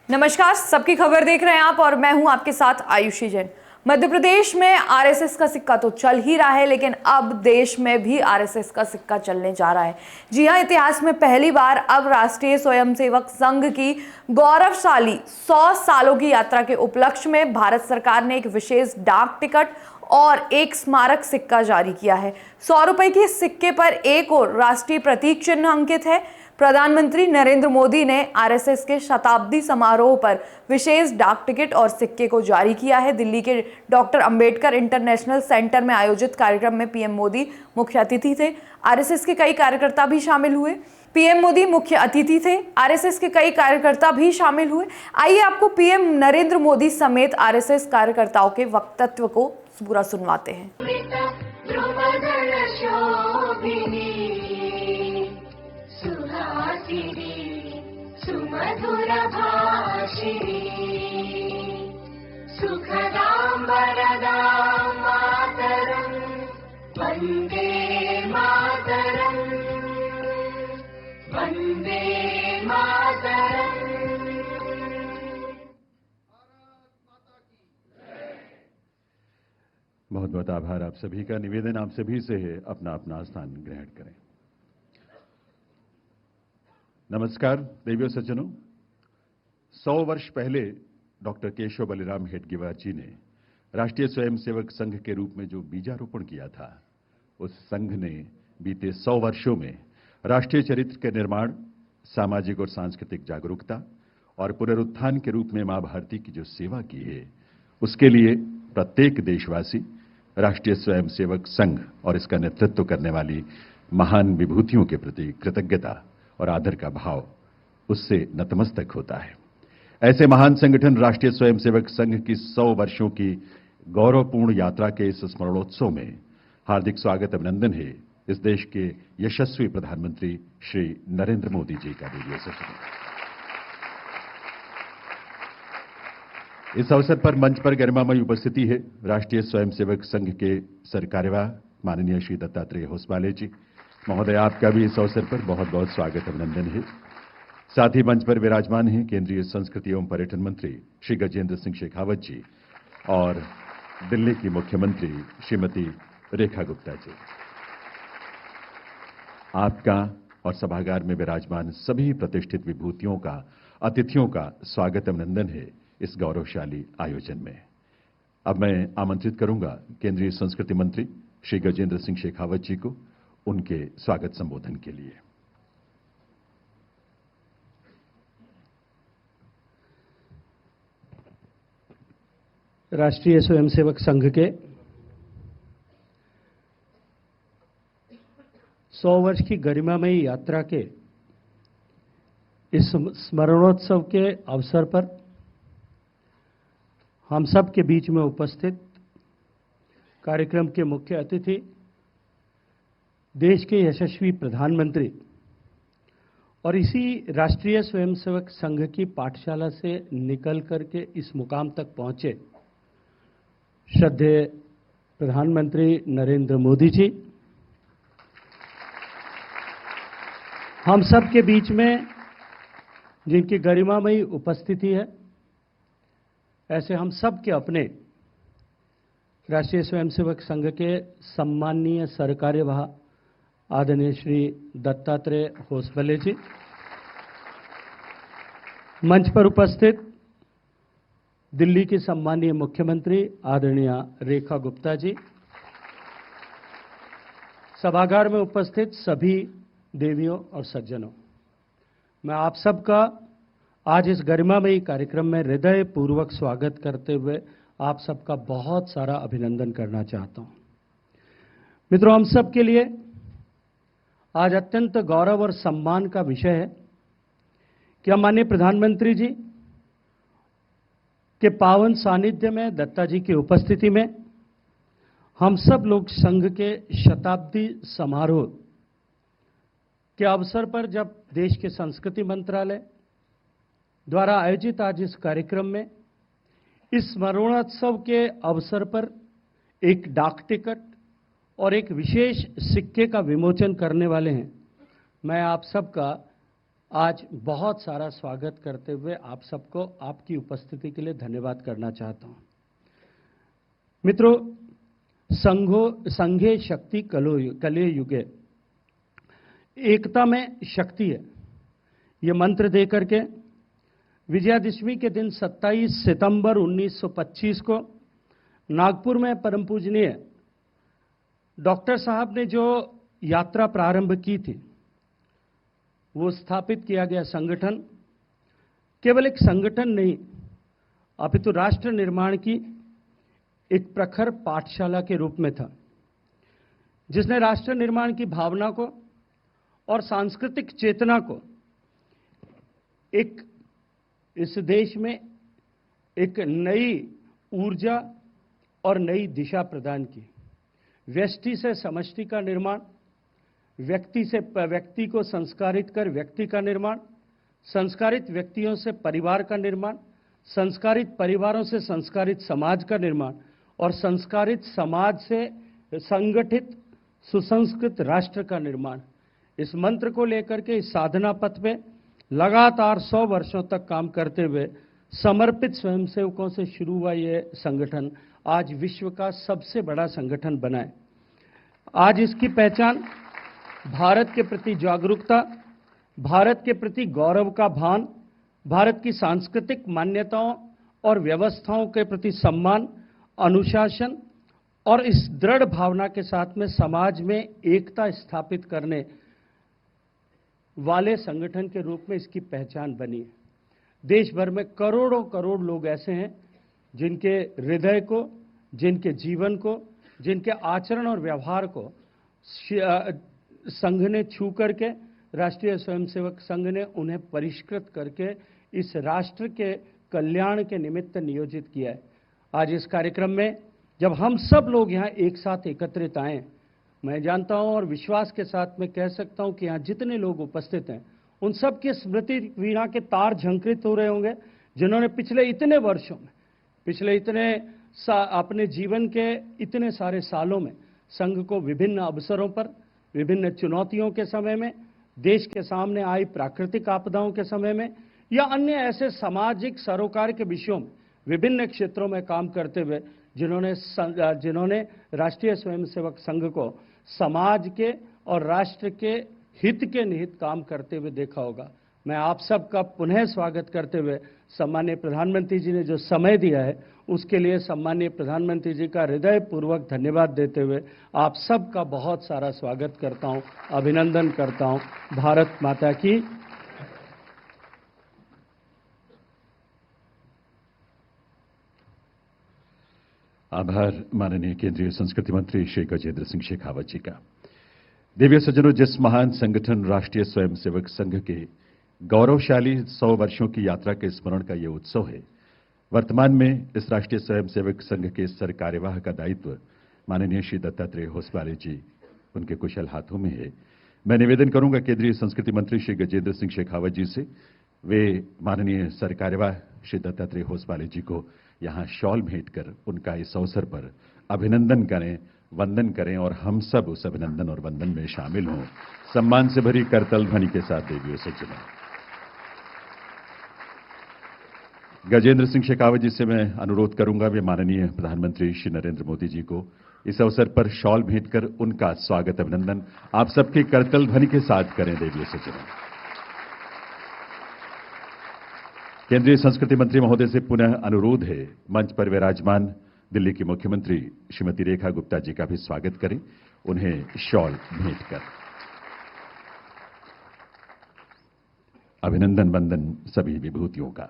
नमस्कार, सबकी खबर देख रहे हैं आप और मैं हूं आपके साथ आयुषी जैन। मध्य प्रदेश में आरएसएस का सिक्का तो चल ही रहा है, लेकिन अब देश में भी आरएसएस का सिक्का चलने जा रहा है। जी हां, इतिहास में पहली बार अब राष्ट्रीय स्वयंसेवक संघ की गौरवशाली 100 सालों की यात्रा के उपलक्ष्य में भारत सरकार ने एक विशेष डाक टिकट और एक स्मारक सिक्का जारी किया है। 100 रुपए के सिक्के पर एक और राष्ट्रीय प्रतीक चिन्ह अंकित है। प्रधानमंत्री नरेंद्र मोदी ने आरएसएस के शताब्दी समारोह पर विशेष डाक टिकट और सिक्के को जारी किया है। दिल्ली के डॉक्टर अंबेडकर इंटरनेशनल सेंटर में आयोजित कार्यक्रम में पीएम मोदी मुख्य अतिथि थे। आरएसएस के कई कार्यकर्ता भी शामिल हुए। पीएम मोदी मुख्य अतिथि थे, आरएसएस के कई कार्यकर्ता भी शामिल हुए। आइए आपको पीएम नरेंद्र मोदी समेत आरएसएस कार्यकर्ताओं के वक्तव्य को पूरा सुनवाते हैं। सुमधुर भाषिणी सुखदां वरदां मातरं वन्दे मातरं वन्दे मातरं। बहुत बहुत आभार आप सभी का। निवेदन आप सभी से है, अपना अपना स्थान ग्रहण करें। नमस्कार देवियों सज्जनों। 100 वर्ष पहले डॉक्टर केशव बलिराम हेडगेवार जी ने राष्ट्रीय स्वयंसेवक संघ के रूप में जो बीजारोपण किया था, उस संघ ने बीते 100 वर्षों में राष्ट्रीय चरित्र के निर्माण, सामाजिक और सांस्कृतिक जागरूकता और पुनरुत्थान के रूप में मां भारती की जो सेवा की है, उसके लिए प्रत्येक देशवासी राष्ट्रीय स्वयंसेवक संघ और इसका नेतृत्व करने वाली महान विभूतियों के प्रति कृतज्ञता और आदर का भाव उससे नतमस्तक होता है। ऐसे महान संगठन राष्ट्रीय स्वयंसेवक संघ की 100 वर्षों की गौरवपूर्ण यात्रा के इस स्मरणोत्सव में हार्दिक स्वागत अभिनंदन है इस देश के यशस्वी प्रधानमंत्री श्री नरेंद्र मोदी जी का। वीडियो सेशन इस अवसर पर मंच पर गरिमामयी उपस्थिति है राष्ट्रीय स्वयंसेवक संघ के सरकार्यवाह माननीय श्री दत्तात्रेय होसबाले जी महोदय, आपका भी इस अवसर पर बहुत बहुत स्वागत अभिनंदन है। साथ ही मंच पर विराजमान हैं केंद्रीय संस्कृति एवं पर्यटन मंत्री श्री गजेंद्र सिंह शेखावत जी और दिल्ली की मुख्यमंत्री श्रीमती रेखा गुप्ता जी। आपका और सभागार में विराजमान सभी प्रतिष्ठित विभूतियों का, अतिथियों का स्वागत अभिनंदन है इस गौरवशाली आयोजन में। अब मैं आमंत्रित करूंगा केंद्रीय संस्कृति मंत्री श्री गजेंद्र सिंह शेखावत जी को उनके स्वागत संबोधन के लिए। राष्ट्रीय स्वयंसेवक संघ के 100 वर्ष की गरिमामयी यात्रा के इस स्मरणोत्सव के अवसर पर हम सब के बीच में उपस्थित कार्यक्रम के मुख्य अतिथि, देश के यशस्वी प्रधानमंत्री और इसी राष्ट्रीय स्वयंसेवक संघ की पाठशाला से निकल करके इस मुकाम तक पहुंचे श्रद्धेय प्रधानमंत्री नरेंद्र मोदी जी, हम सब के बीच में जिनकी गरिमामयी उपस्थिति है, ऐसे हम सब के अपने राष्ट्रीय स्वयंसेवक संघ के सम्माननीय सरकार्यवाह आदरणीय श्री दत्तात्रेय होसबले जी, मंच पर उपस्थित दिल्ली की सम्माननीय मुख्यमंत्री आदरणीय रेखा गुप्ता जी, सभागार में उपस्थित सभी देवियों और सज्जनों, मैं आप सबका आज इस गरिमामयी कार्यक्रम में हृदय पूर्वक स्वागत करते हुए आप सबका बहुत सारा अभिनंदन करना चाहता हूं। मित्रों, हम सब के लिए आज अत्यंत गौरव और सम्मान का विषय है कि हम माननीय प्रधानमंत्री जी के पावन सानिध्य में, दत्ता जी की उपस्थिति में, हम सब लोग संघ के शताब्दी समारोह के अवसर पर जब देश के संस्कृति मंत्रालय द्वारा आयोजित आज इस कार्यक्रम में इस स्मरणोत्सव के अवसर पर एक डाक टिकट और एक विशेष सिक्के का विमोचन करने वाले हैं, मैं आप सबका आज बहुत सारा स्वागत करते हुए आप सबको आपकी उपस्थिति के लिए धन्यवाद करना चाहता हूं। मित्रों, संघे शक्ति कले युगे, एकता में शक्ति है, ये मंत्र दे करके विजयादशमी के दिन 27 सितंबर 1925 को नागपुर में परम पूजनीय डॉक्टर साहब ने जो यात्रा प्रारंभ की थी, वो स्थापित किया गया संगठन केवल एक संगठन नहीं, अपितु राष्ट्र निर्माण की एक प्रखर पाठशाला के रूप में था, जिसने राष्ट्र निर्माण की भावना को और सांस्कृतिक चेतना को एक इस देश में एक नई ऊर्जा और नई दिशा प्रदान की। व्यष्टि से समष्टि का निर्माण, व्यक्ति से व्यक्ति को संस्कारित कर व्यक्ति का निर्माण, संस्कारित व्यक्तियों से परिवार का निर्माण, संस्कारित परिवारों से संस्कारित समाज का निर्माण और संस्कारित समाज से संगठित सुसंस्कृत राष्ट्र का निर्माण। इस मंत्र को लेकर के इस साधना पथ पे लगातार 100 वर्षों तक काम करते हुए समर्पित स्वयंसेवकों से शुरू हुआ ये संगठन आज विश्व का सबसे बड़ा संगठन बना है। आज इसकी पहचान भारत के प्रति जागरूकता, भारत के प्रति गौरव का भान, भारत की सांस्कृतिक मान्यताओं और व्यवस्थाओं के प्रति सम्मान, अनुशासन और इस दृढ़ भावना के साथ में समाज में एकता स्थापित करने वाले संगठन के रूप में इसकी पहचान बनी है। देश भर में करोड़ों करोड़ लोग ऐसे हैं जिनके हृदय को, जिनके जीवन को, जिनके आचरण और व्यवहार को संघ ने छू करके, राष्ट्रीय स्वयंसेवक संघ ने उन्हें परिष्कृत करके इस राष्ट्र के कल्याण के निमित्त नियोजित किया है। आज इस कार्यक्रम में जब हम सब लोग यहाँ एक साथ एकत्रित आए, मैं जानता हूँ और विश्वास के साथ मैं कह सकता हूँ कि यहाँ जितने लोग उपस्थित हैं उन सब के स्मृति वीणा के तार झंकृत हो रहे होंगे, जिन्होंने पिछले इतने वर्षों में, पिछले इतने अपने जीवन के इतने सारे सालों में संघ को विभिन्न अवसरों पर, विभिन्न चुनौतियों के समय में, देश के सामने आई प्राकृतिक आपदाओं के समय में या अन्य ऐसे सामाजिक सरोकार के विषयों में विभिन्न क्षेत्रों में काम करते हुए जिन्होंने राष्ट्रीय स्वयंसेवक संघ को समाज के और राष्ट्र के हित के निहित काम करते हुए देखा होगा। मैं आप सबका पुनः स्वागत करते हुए सम्माननीय प्रधानमंत्री जी ने जो समय दिया है उसके लिए सम्माननीय प्रधानमंत्री जी का हृदयपूर्वक धन्यवाद देते हुए आप सबका बहुत सारा स्वागत करता हूं, अभिनंदन करता हूं। भारत माता की। आभार माननीय केंद्रीय संस्कृति मंत्री श्री गजेंद्र सिंह शेखावत जी का। देवियों सज्जनों, जिस महान संगठन राष्ट्रीय स्वयंसेवक संघ के गौरवशाली 100 वर्षों की यात्रा के स्मरण का ये उत्सव है, वर्तमान में इस राष्ट्रीय स्वयंसेवक संघ के सर कार्यवाह का दायित्व माननीय श्री दत्तात्रेय होसबाले जी उनके कुशल हाथों में है। मैं निवेदन करूंगा केंद्रीय संस्कृति मंत्री श्री गजेंद्र सिंह शेखावत जी से, वे माननीय सर कार्यवाह श्री दत्तात्रेय होसबाले जी को यहाँ शॉल भेंट कर उनका इस अवसर पर अभिनंदन करें, वंदन करें और हम सब उस अभिनंदन और वंदन में शामिल हों। सम्मान से भरी करतल ध्वनि के साथ देवियों सज्जनों। गजेंद्र सिंह शेखावत जी से मैं अनुरोध करूंगा वे माननीय प्रधानमंत्री श्री नरेंद्र मोदी जी को इस अवसर पर शॉल भेंट कर उनका स्वागत अभिनंदन आप सबके करतल ध्वनि के साथ करें। देवियों सज्जनों, केंद्रीय संस्कृति मंत्री महोदय से पुनः अनुरोध है, मंच पर विराजमान दिल्ली की मुख्यमंत्री श्रीमती रेखा गुप्ता जी का भी स्वागत करें, उन्हें शॉल भेंट कर। अभिनंदन वंदन सभी विभूतियों का।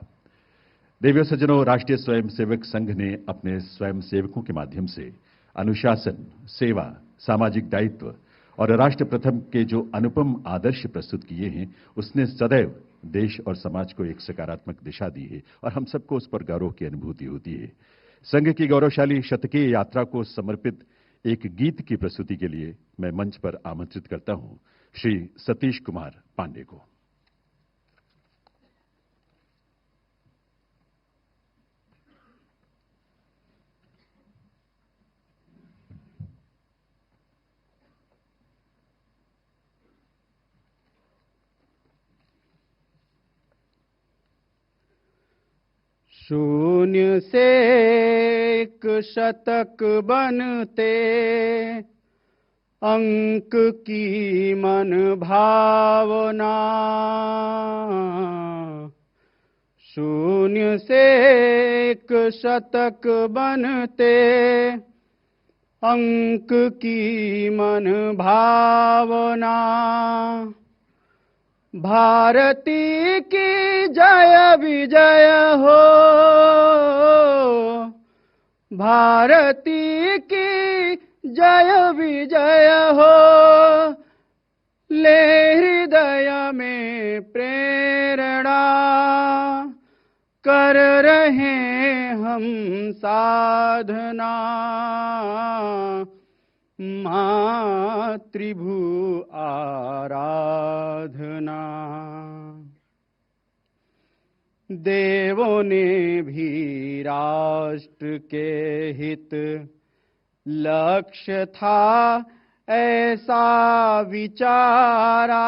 देवियों सज्जनों, राष्ट्रीय स्वयंसेवक संघ ने अपने स्वयंसेवकों के माध्यम से अनुशासन, सेवा, सामाजिक दायित्व और राष्ट्र प्रथम के जो अनुपम आदर्श प्रस्तुत किए हैं, उसने सदैव देश और समाज को एक सकारात्मक दिशा दी है और हम सबको उस पर गौरव की अनुभूति होती है। संघ की गौरवशाली शतकीय यात्रा को समर्पित एक गीत की प्रस्तुति के लिए मैं मंच पर आमंत्रित करता हूं श्री सतीश कुमार पांडे को। शून्य से एक शतक बनते अंक की मन भावना, शून्य से एक शतक बनते अंक की मन भावना। भारती की जय विजय हो, भारती की जय विजय हो, ले हृदय में प्रेरणा, कर रहे हम साधना, मातृभू आराधना। देवों ने भी राष्ट्र के हित लक्ष्य था ऐसा विचारा,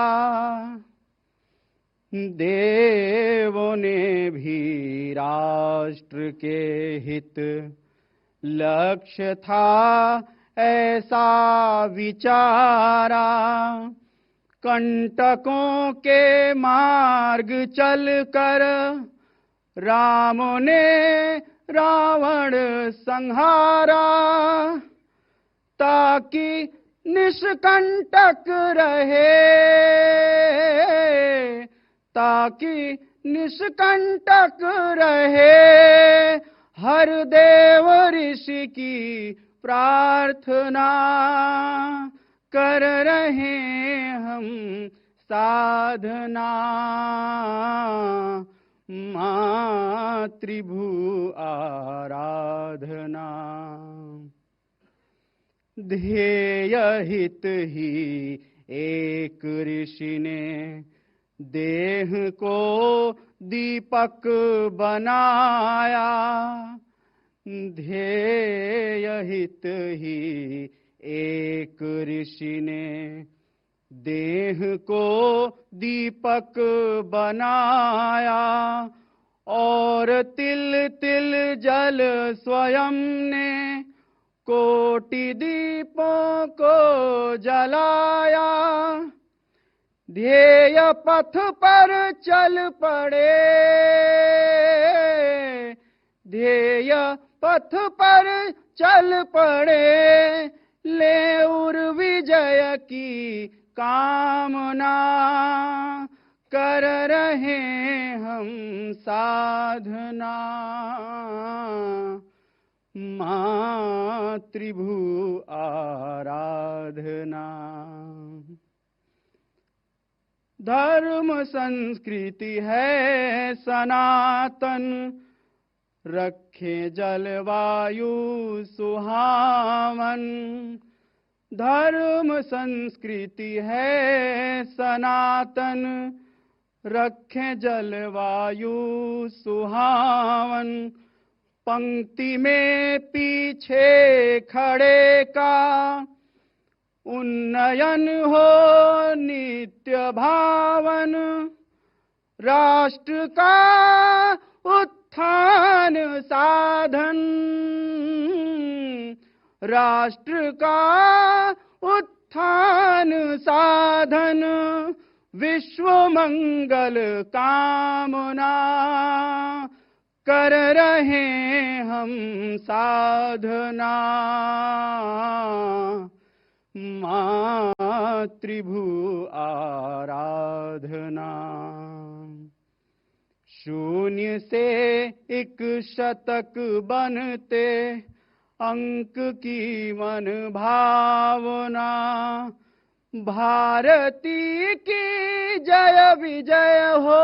देवों ने भी राष्ट्र के हित लक्ष्य था ऐसा विचारा। कंटकों के मार्ग चलकर राम ने रावण संहारा, ताकि निष्कंटक रहे, ताकि निष्कंटक रहे हर देव ऋषि की प्रार्थना। कर रहे हम साधना, मातृभू आराधना। ध्येय हित ही एक ऋषि ने देह को दीपक बनाया, ध्येय हित ही एक ऋषि ने देह को दीपक बनाया, और तिल तिल जल स्वयं ने कोटि दीपों को जलाया। ध्येय पथ पर चल पड़े, ध्येय पथ पर चल पड़े, ले उर विजय की कामना। कर रहे हम साधना, मातृभू आराधना। धर्म संस्कृति है सनातन, रखे जलवायु सुहावन। धर्म संस्कृति है सनातन, रखे जलवायु सुहावन। पंक्ति में पीछे खड़े का उन्नयन हो नित्य भावन। राष्ट्र का उत्थान साधन, राष्ट्र का उत्थान साधन। विश्व मंगल कामना। कर रहे हम साधना, मातृभू आराधना। शून्य से एक शतक बनते अंक की मन भावना। भारती की जय विजय हो,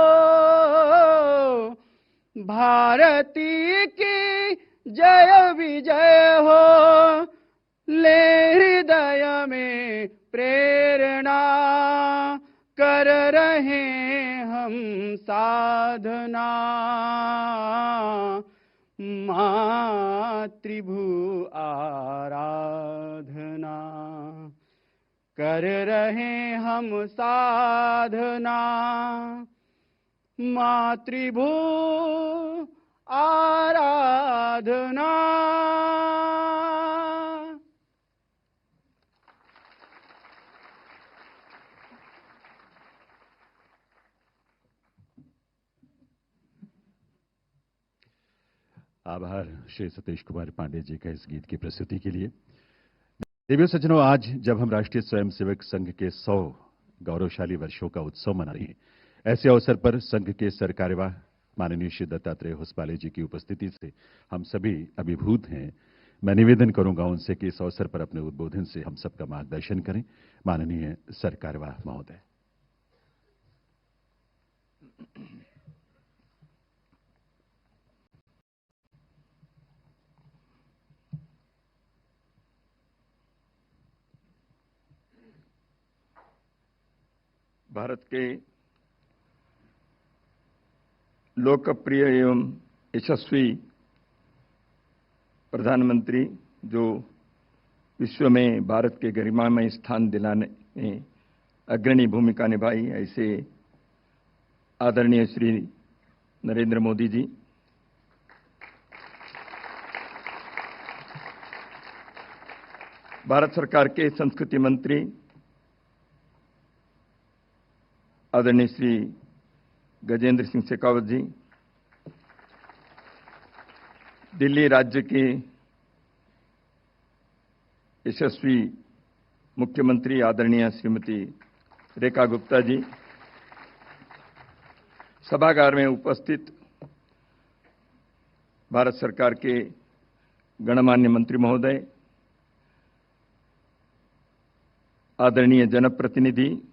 भारती की जय विजय हो। ले हृदय में प्रेरणा, कर रहे हम साधना, मातृभू आराधना। कर रहे हम साधना, मातृभू साधना। आभार श्री सतीश कुमार पांडे जी का इस गीत की प्रस्तुति के लिए। देवियों सज्जनों, आज जब हम राष्ट्रीय स्वयंसेवक संघ के 100 गौरवशाली वर्षों का उत्सव मना रहे हैं, ऐसे अवसर पर संघ के सरकार्यवाह माननीय श्री दत्तात्रेय होसपाले जी की उपस्थिति से हम सभी अभिभूत हैं। मैं निवेदन करूंगा उनसे कि इस अवसर पर अपने उद्बोधन से हम सबका मार्गदर्शन करें। माननीय सरकार्यवाह महोदय। भारत के लोकप्रिय एवं यशस्वी प्रधानमंत्री जो विश्व में भारत के गरिमामय स्थान दिलाने में अग्रणी भूमिका निभाई, ऐसे आदरणीय श्री नरेंद्र मोदी जी, भारत सरकार के संस्कृति मंत्री आदरणीय श्री गजेंद्र सिंह शेखावत जी, दिल्ली राज्य के यशस्वी मुख्यमंत्री आदरणीय श्रीमती रेखा गुप्ता जी, सभागार में उपस्थित भारत सरकार के गणमान्य मंत्री महोदय, आदरणीय जनप्रतिनिधि,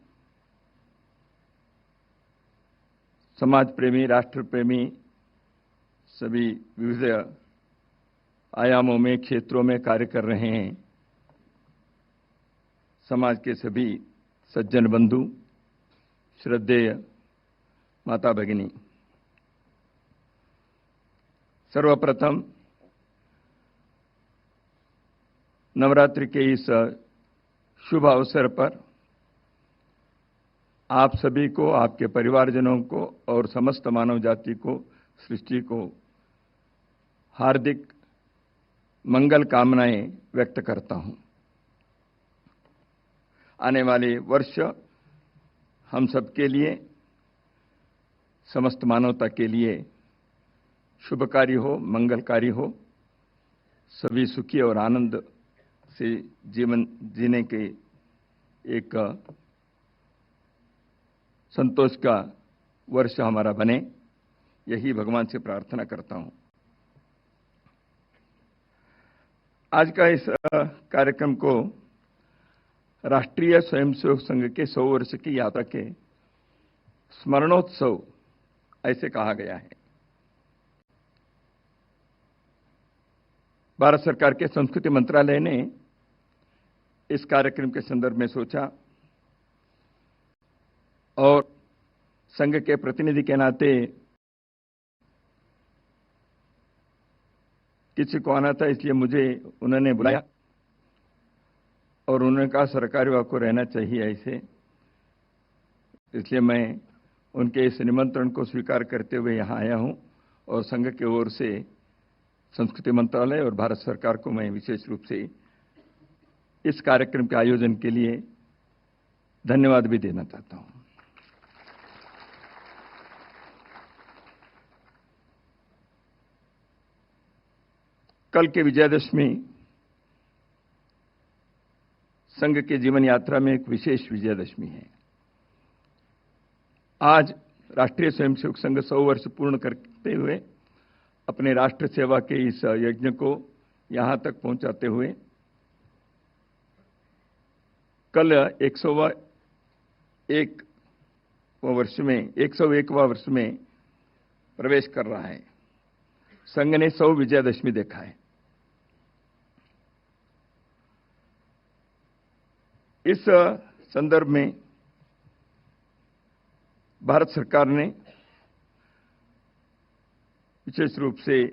समाज प्रेमी, राष्ट्र प्रेमी, सभी विविध आयामों में, क्षेत्रों में कार्य कर रहे हैं, समाज के सभी सज्जन बंधु, श्रद्धेय माता भगिनी, सर्वप्रथम नवरात्रि के इस शुभ अवसर पर आप सभी को, आपके परिवारजनों को और समस्त मानव जाति को, सृष्टि को हार्दिक मंगल कामनाएं व्यक्त करता हूं। आने वाले वर्ष हम सबके लिए, समस्त मानवता के लिए शुभकारी हो, मंगलकारी हो, सभी सुखी और आनंद से जीवन जीने के एक संतोष का वर्ष हमारा बने, यही भगवान से प्रार्थना करता हूं। आज का इस कार्यक्रम को राष्ट्रीय स्वयंसेवक संघ के 100 वर्ष की यात्रा के स्मरणोत्सव ऐसे कहा गया है। भारत सरकार के संस्कृति मंत्रालय ने इस कार्यक्रम के संदर्भ में सोचा और संघ के प्रतिनिधि के नाते किसी को आना था, इसलिए मुझे उन्होंने बुलाया और उन्होंने कहा सरकार्यवाह को रहना चाहिए ऐसे, इसलिए मैं उनके इस निमंत्रण को स्वीकार करते हुए यहाँ आया हूँ और संघ की ओर से संस्कृति मंत्रालय और भारत सरकार को मैं विशेष रूप से इस कार्यक्रम के आयोजन के लिए धन्यवाद भी देना चाहता हूँ। कल के विजयादशमी संघ के जीवन यात्रा में एक विशेष विजयादशमी है। आज राष्ट्रीय स्वयंसेवक संघ 100 वर्ष पूर्ण करते हुए अपने राष्ट्र सेवा के इस यज्ञ को यहां तक पहुंचाते हुए कल 101वां वर्ष में प्रवेश कर रहा है। संघ ने 100 विजयादशमी देखा है। इस संदर्भ में भारत सरकार ने विशेष रूप से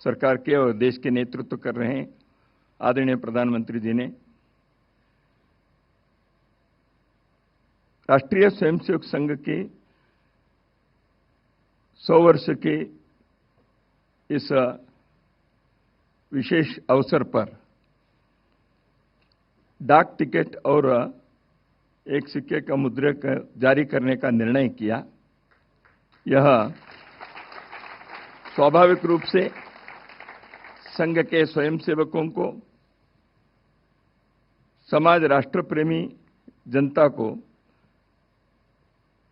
सरकार के और देश के नेतृत्व कर रहे हैं आदरणीय प्रधानमंत्री जी ने राष्ट्रीय स्वयंसेवक संघ के 100 वर्ष के इस विशेष अवसर पर डाक टिकट और एक सिक्के का मुद्रक जारी करने का निर्णय किया। यह स्वाभाविक रूप से संघ के स्वयंसेवकों को, समाज राष्ट्र प्रेमी जनता को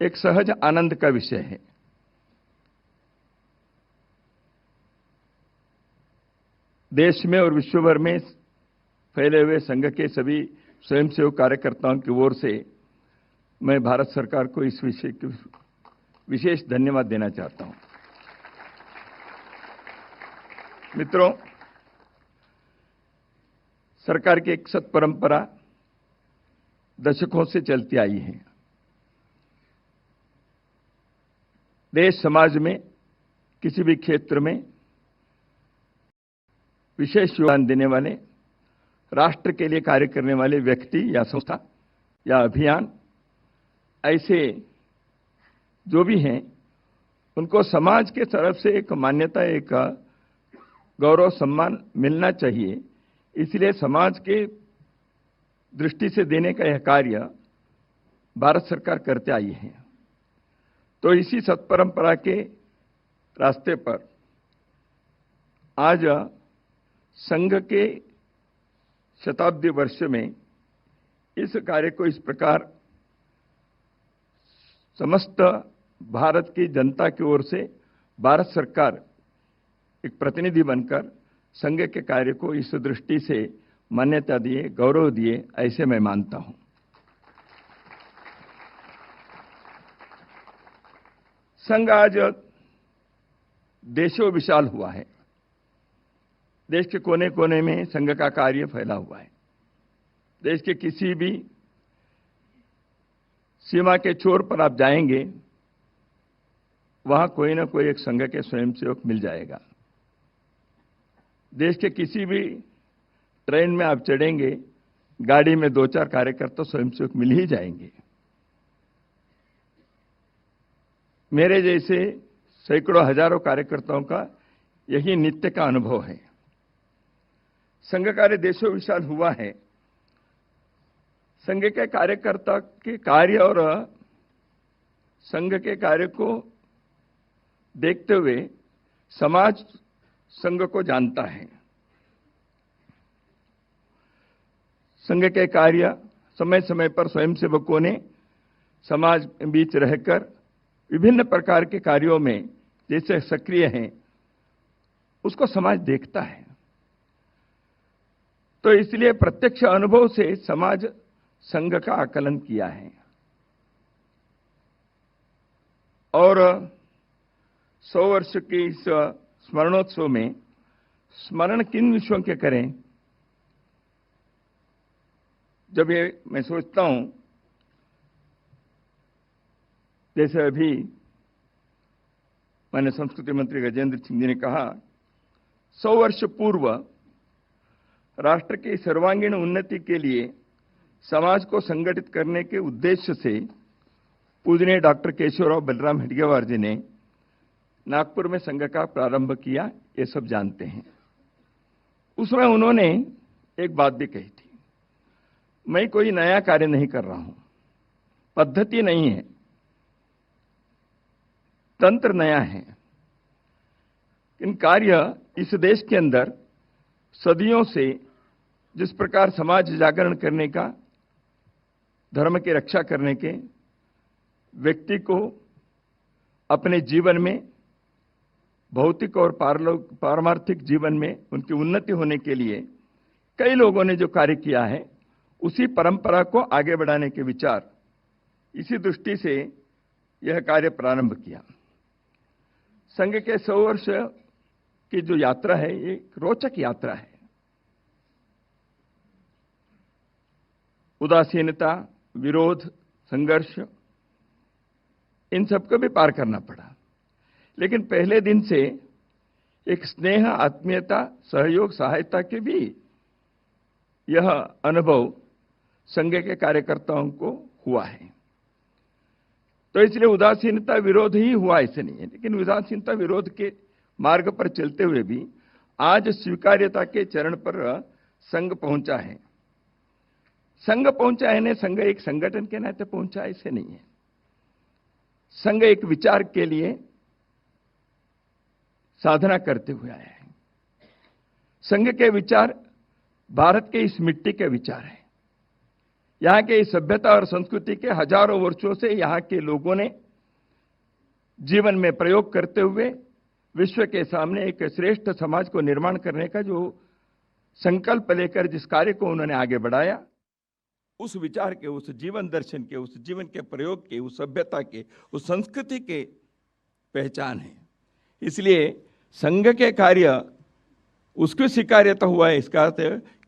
एक सहज आनंद का विषय है। देश में और विश्व भर में फैले हुए संघ के सभी स्वयंसेवक कार्यकर्ताओं की ओर से मैं भारत सरकार को इस विषय की विशेष धन्यवाद देना चाहता हूं। मित्रों, सरकार की एक सत परंपरा दशकों से चलती आई है। देश समाज में किसी भी क्षेत्र में विशेष योगदान देने वाले, राष्ट्र के लिए कार्य करने वाले व्यक्ति या संस्था या अभियान, ऐसे जो भी हैं, उनको समाज के तरफ से एक मान्यता, एक गौरव सम्मान मिलना चाहिए। इसलिए समाज के दृष्टि से देने का यह कार्य भारत सरकार करते आई है। तो इसी सत्परंपरा के रास्ते पर आज संघ के शताब्दी वर्ष में इस कार्य को इस प्रकार समस्त भारत की जनता की ओर से भारत सरकार एक प्रतिनिधि बनकर संघ के कार्य को इस दृष्टि से मान्यता दिए, गौरव दिए, ऐसे मैं मानता हूं। संघ आज देशों विशाल हुआ है। देश के कोने कोने में संघ का कार्य फैला हुआ है। देश के किसी भी सीमा के छोर पर आप जाएंगे, वहां कोई ना कोई एक संघ के स्वयंसेवक मिल जाएगा। देश के किसी भी ट्रेन में आप चढ़ेंगे, गाड़ी में 2-4 कार्यकर्ता स्वयंसेवक मिल ही जाएंगे। मेरे जैसे सैकड़ों हजारों कार्यकर्ताओं का यही नित्य का अनुभव है। संघ कार्य देशों विशाल हुआ है। संघ के कार्यकर्ता के कार्य और संघ के कार्य को देखते हुए समाज संघ को जानता है। संघ के कार्य समय समय पर स्वयंसेवकों ने समाज के बीच रहकर विभिन्न प्रकार के कार्यों में जैसे सक्रिय हैं, उसको समाज देखता है। तो इसलिए प्रत्यक्ष अनुभव से समाज संघ का आकलन किया है। और 100 वर्ष के इस स्मरणोत्सव में स्मरण किन विषयों के करें, जब ये मैं सोचता हूं, जैसे अभी माननीय संस्कृति मंत्री गजेंद्र सिंह जी ने कहा, 100 वर्ष पूर्व राष्ट्र की सर्वांगीण उन्नति के लिए समाज को संगठित करने के उद्देश्य से पूजनीय डॉक्टर केशवराव बलराम हेडगेवार जी ने नागपुर में संघ का प्रारंभ किया, ये सब जानते हैं। उसमें उन्होंने एक बात भी कही थी, मैं कोई नया कार्य नहीं कर रहा हूं, पद्धति नहीं है, तंत्र नया है। इन कार्य इस देश के अंदर सदियों से जिस प्रकार समाज जागरण करने का, धर्म की रक्षा करने के, व्यक्ति को अपने जीवन में भौतिक और पारमार्थिक जीवन में उनकी उन्नति होने के लिए कई लोगों ने जो कार्य किया है, उसी परंपरा को आगे बढ़ाने के विचार, इसी दृष्टि से यह कार्य प्रारंभ किया। संघ के 100 वर्ष की जो यात्रा है, ये एक रोचक यात्रा है। उदासीनता, विरोध, संघर्ष, इन सबको भी पार करना पड़ा। लेकिन पहले दिन से एक स्नेह, आत्मीयता, सहयोग, सहायता के भी यह अनुभव संघ के कार्यकर्ताओं को हुआ है। तो इसलिए उदासीनता, विरोध ही हुआ ऐसे नहीं है, लेकिन उदासीनता, विरोध के मार्ग पर चलते हुए भी आज स्वीकार्यता के चरण पर संघ पहुंचा है। संघ पहुंचा है ने संघ एक संगठन के नाते पहुंचा, ऐसे नहीं है। संघ एक विचार के लिए साधना करते हुए आया है। संघ के विचार भारत के इस मिट्टी के विचार हैं। यहां के इस सभ्यता और संस्कृति के हजारों वर्षों से यहां के लोगों ने जीवन में प्रयोग करते हुए विश्व के सामने एक श्रेष्ठ समाज को निर्माण करने का जो संकल्प लेकर जिस कार्य को उन्होंने आगे बढ़ाया, उस विचार के, उस जीवन दर्शन के, उस जीवन के प्रयोग के, उस सभ्यता के, उस संस्कृति के पहचान है। इसलिए संघ के कार्य उसको स्वीकार्यता हुआ है, इसका अर्थ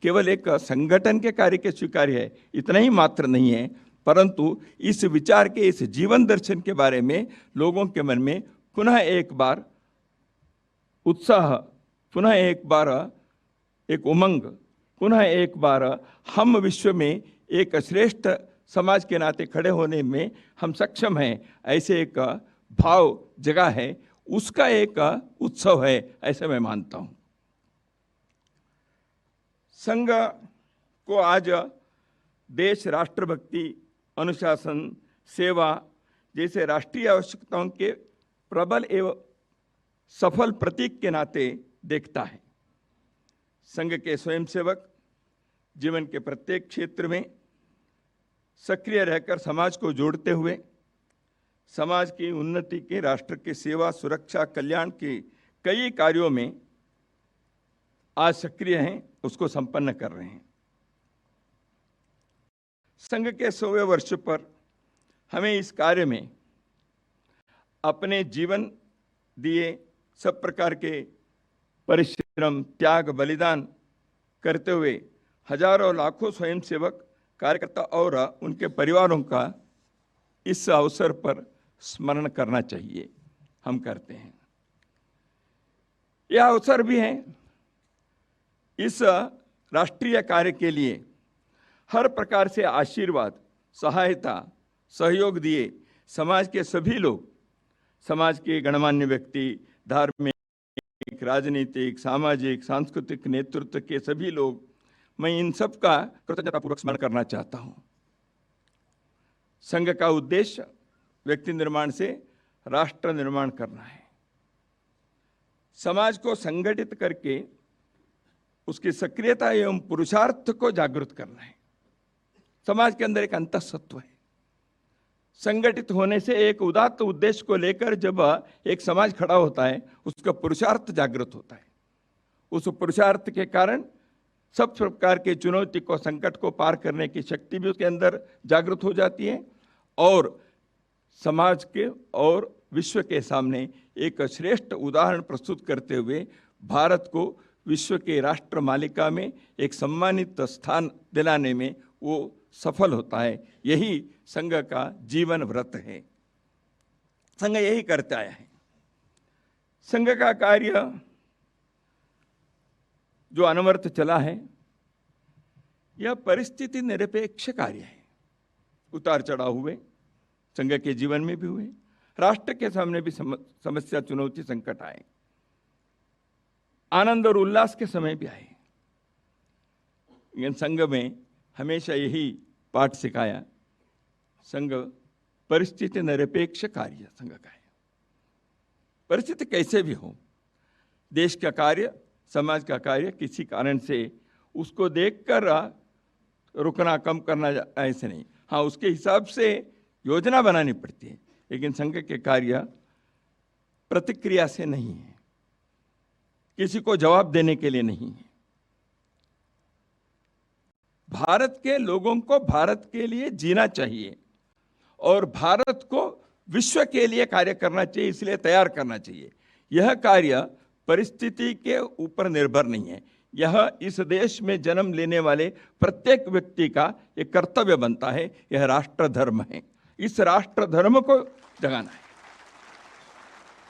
केवल एक संगठन के कार्य के स्वीकार्य है इतना ही मात्र नहीं है, परंतु इस विचार के, इस जीवन दर्शन के बारे में लोगों के मन में पुनः एक बार उत्साह, पुनः एक बार एक उमंग, पुनः एक बार हम विश्व में एक श्रेष्ठ समाज के नाते खड़े होने में हम सक्षम हैं, ऐसे एक भाव जगा है, उसका एक उत्सव है, ऐसे मैं मानता हूं। संघ को आज देश राष्ट्रभक्ति, अनुशासन, सेवा जैसे राष्ट्रीय आवश्यकताओं के प्रबल एवं सफल प्रतीक के नाते देखता है। संघ के स्वयंसेवक जीवन के प्रत्येक क्षेत्र में सक्रिय रहकर समाज को जोड़ते हुए समाज की उन्नति के, राष्ट्र की सेवा, सुरक्षा, कल्याण के कई कार्यों में आज सक्रिय हैं, उसको संपन्न कर रहे हैं। संघ के 100वें वर्ष पर हमें इस कार्य में अपने जीवन दिए सब प्रकार के परिश्रम, त्याग, बलिदान करते हुए हजारों लाखों स्वयंसेवक, कार्यकर्ता और उनके परिवारों का इस अवसर पर स्मरण करना चाहिए। हम करते हैं। यह अवसर भी है इस राष्ट्रीय कार्य के लिए हर प्रकार से आशीर्वाद, सहायता, सहयोग दिए समाज के सभी लोग, समाज के गणमान्य व्यक्ति, धार्मिक, राजनीतिक, सामाजिक, सांस्कृतिक नेतृत्व के सभी लोग, मैं इन सब का कृतज्ञतापूर्वक स्मरण करना चाहता हूं। संघ का उद्देश्य व्यक्ति निर्माण से राष्ट्र निर्माण करना है। समाज को संगठित करके उसकी सक्रियता एवं पुरुषार्थ को जागृत करना है। समाज के अंदर एक अंतःसत्व है। संगठित होने से एक उदात्त उद्देश्य को लेकर जब एक समाज खड़ा होता है, उसका पुरुषार्थ जागृत होता है। उस पुरुषार्थ के कारण सब प्रकार के चुनौती को, संकट को पार करने की शक्ति भी उसके अंदर जागृत हो जाती है और समाज के और विश्व के सामने एक श्रेष्ठ उदाहरण प्रस्तुत करते हुए भारत को विश्व के राष्ट्र मालिका में एक सम्मानित स्थान दिलाने में वो सफल होता है। यही संघ का जीवन व्रत है। संघ यही करता है। संघ का कार्य जो अनवरत चला है, यह परिस्थिति निरपेक्ष कार्य है। उतार चढ़ाव हुए, संघ के जीवन में भी हुए, राष्ट्र के सामने भी समस्या, चुनौती, संकट आए, आनंद और उल्लास के समय भी आए। लेकिन संघ में हमेशा यही पाठ सिखाया, संघ परिस्थिति निरपेक्ष कार्य संघ का है। परिस्थिति कैसे भी हो, देश का कार्य, समाज का कार्य किसी कारण से उसको देखकर रुकना, कम करना ऐसे नहीं। हाँ, उसके हिसाब से योजना बनानी पड़ती है, लेकिन संघ के कार्य प्रतिक्रिया से नहीं है, किसी को जवाब देने के लिए नहीं है। भारत के लोगों को भारत के लिए जीना चाहिए और भारत को विश्व के लिए कार्य करना चाहिए, इसलिए तैयार करना चाहिए। यह कार्य परिस्थिति के ऊपर निर्भर नहीं है। यह इस देश में जन्म लेने वाले प्रत्येक व्यक्ति का एक कर्तव्य बनता है। यह राष्ट्र धर्म है, इस राष्ट्र धर्म को जगाना है।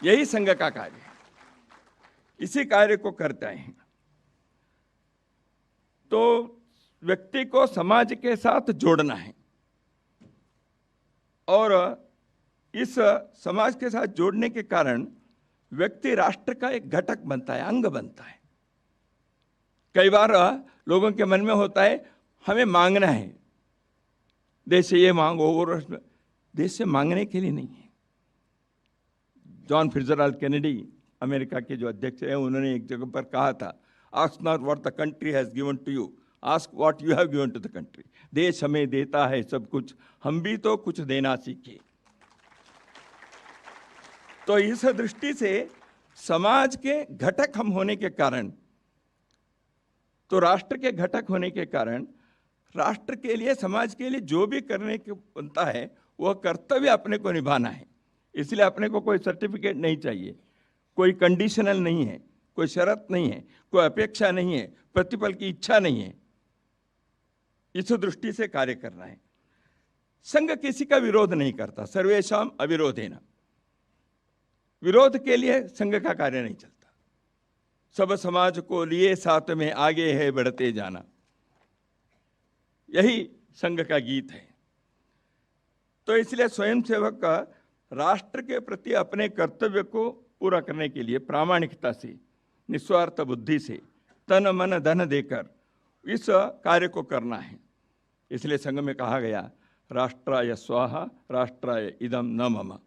यही संघ का कार्य है। इसी कार्य को करते हैं तो व्यक्ति को समाज के साथ जोड़ना है और इस समाज के साथ जोड़ने के कारण व्यक्ति राष्ट्र का एक घटक बनता है, अंग बनता है। कई बार लोगों के मन में होता है हमें मांगना है, देश से ये मांगो, और देश से मांगने के लिए नहीं है। जॉन फिट्जरल्ड केनेडी अमेरिका के जो अध्यक्ष हैं, उन्होंने एक जगह पर कहा था, ask not what the country has given to you, ask what you have given to the country. देश हमें देता है सब कुछ, हम भी तो कुछ देना सीखे। तो इस दृष्टि से समाज के घटक हम होने के कारण, तो राष्ट्र के घटक होने के कारण, राष्ट्र के लिए, समाज के लिए जो भी करने को बनता है वह कर्तव्य अपने को निभाना है। इसलिए अपने को कोई सर्टिफिकेट नहीं चाहिए, कोई कंडीशनल नहीं है, कोई शर्त नहीं है, कोई अपेक्षा नहीं है, प्रतिफल की इच्छा नहीं है। इस दृष्टि से कार्य करना है। संघ किसी का विरोध नहीं करता, सर्वेषाम अविरोधेन। विरोध के लिए संघ का कार्य नहीं चलता। सब समाज को लिए साथ में आगे है बढ़ते जाना, यही संघ का गीत है। तो इसलिए स्वयंसेवक का राष्ट्र के प्रति अपने कर्तव्य को पूरा करने के लिए प्रामाणिकता से, निस्वार्थ बुद्धि से, तन मन धन देकर इस कार्य को करना है। इसलिए संघ में कहा गया, राष्ट्राय स्वाहा राष्ट्राय इदम न मम।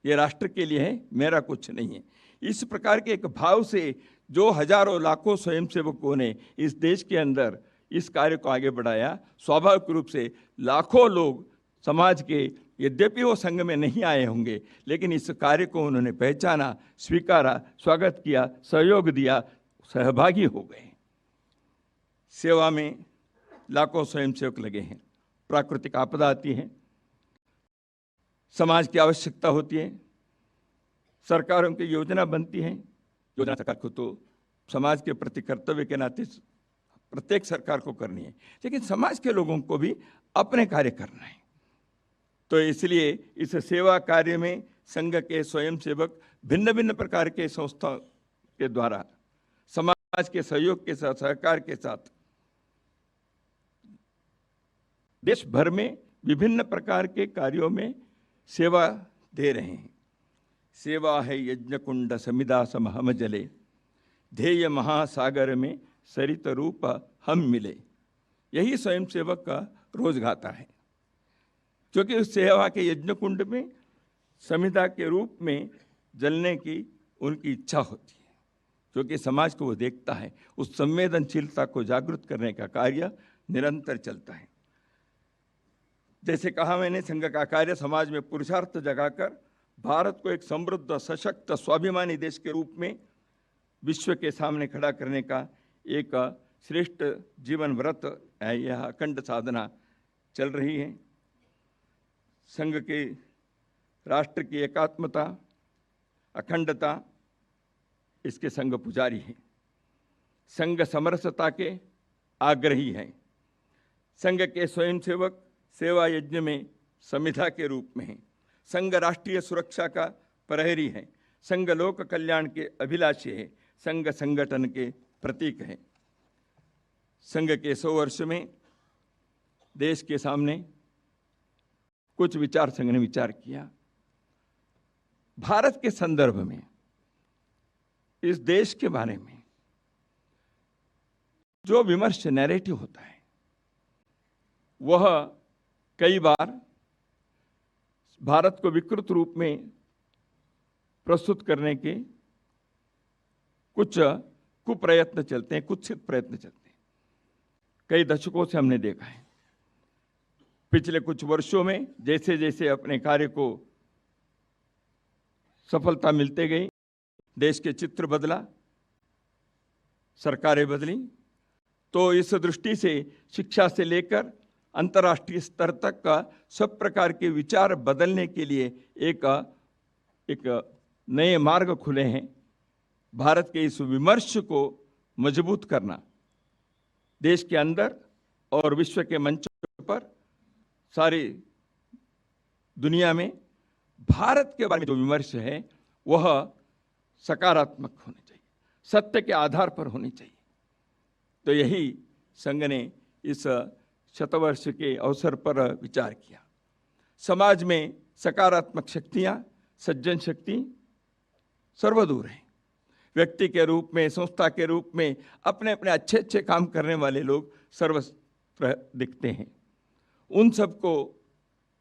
ये राष्ट्र के लिए है, मेरा कुछ नहीं है। इस प्रकार के एक भाव से जो हजारों लाखों स्वयंसेवकों ने इस देश के अंदर इस कार्य को आगे बढ़ाया, स्वाभाविक रूप से लाखों लोग समाज के, यद्यपि वो संघ में नहीं आए होंगे, लेकिन इस कार्य को उन्होंने पहचाना, स्वीकारा, स्वागत किया, सहयोग दिया, सहभागी हो गए। सेवा में लाखों स्वयंसेवक लगे हैं। प्राकृतिक आपदा आती है, समाज की आवश्यकता होती है, सरकारों की योजना बनती है। योजना सरकार को तो समाज के प्रति कर्तव्य के नाते प्रत्येक सरकार को करनी है, लेकिन समाज के लोगों को भी अपने कार्य करना है। तो इसलिए इस सेवा कार्य में संघ के स्वयंसेवक भिन्न भिन्न प्रकार के संस्था के द्वारा समाज के सहयोग के साथ, सहकार के साथ देश भर में विभिन्न प्रकार के कार्यों में सेवा दे रहे हैं। सेवा है यज्ञ कुंड समिदा समहम जले, ध्येय महासागर में सरित रूप हम मिले। यही स्वयंसेवक का रोज गाथा है, क्योंकि उस सेवा के यज्ञ कुंड में समिधा के रूप में जलने की उनकी इच्छा होती है, क्योंकि समाज को वो देखता है। उस संवेदनशीलता को जागृत करने का कार्य निरंतर चलता है। जैसे कहा मैंने, संघ का कार्य समाज में पुरुषार्थ जगाकर भारत को एक समृद्ध, सशक्त, स्वाभिमानी देश के रूप में विश्व के सामने खड़ा करने का एक श्रेष्ठ जीवन व्रत है। यह अखंड साधना चल रही है। संघ के राष्ट्र की एकात्मता, अखंडता, इसके संघ पुजारी हैं। संघ समरसता के आग्रही हैं। संघ के स्वयंसेवक सेवा यज्ञ में समिधा के रूप में हैं। संघ राष्ट्रीय सुरक्षा का प्रहरी है। संघ लोक कल्याण के अभिलाषी है। संघ संगठन के प्रतीक है। संघ के 100 वर्ष में देश के सामने कुछ विचार संघ ने विचार किया। भारत के संदर्भ में, इस देश के बारे में जो विमर्श नैरेटिव होता है, वह कई बार भारत को विकृत रूप में प्रस्तुत करने के कुछ कुप्रयत्न चलते हैं, कुत्सित प्रयत्न चलते हैं। कई दशकों से हमने देखा है। पिछले कुछ वर्षों में जैसे जैसे अपने कार्य को सफलता मिलते गई, देश के चित्र बदला, सरकारें बदली। तो इस दृष्टि से शिक्षा से लेकर अंतर्राष्ट्रीय स्तर तक का सब प्रकार के विचार बदलने के लिए एक नए मार्ग खुले हैं। भारत के इस विमर्श को मजबूत करना, देश के अंदर और विश्व के मंच पर, सारी दुनिया में भारत के बारे में जो विमर्श है वह सकारात्मक होने चाहिए, सत्य के आधार पर होनी चाहिए। तो यही संघ ने इस शतवर्ष के अवसर पर विचार किया। समाज में सकारात्मक शक्तियां, सज्जन शक्ति सर्वदूर हैं। व्यक्ति के रूप में, संस्था के रूप में अपने अपने अच्छे अच्छे काम करने वाले लोग सर्वत्र दिखते हैं। उन सबको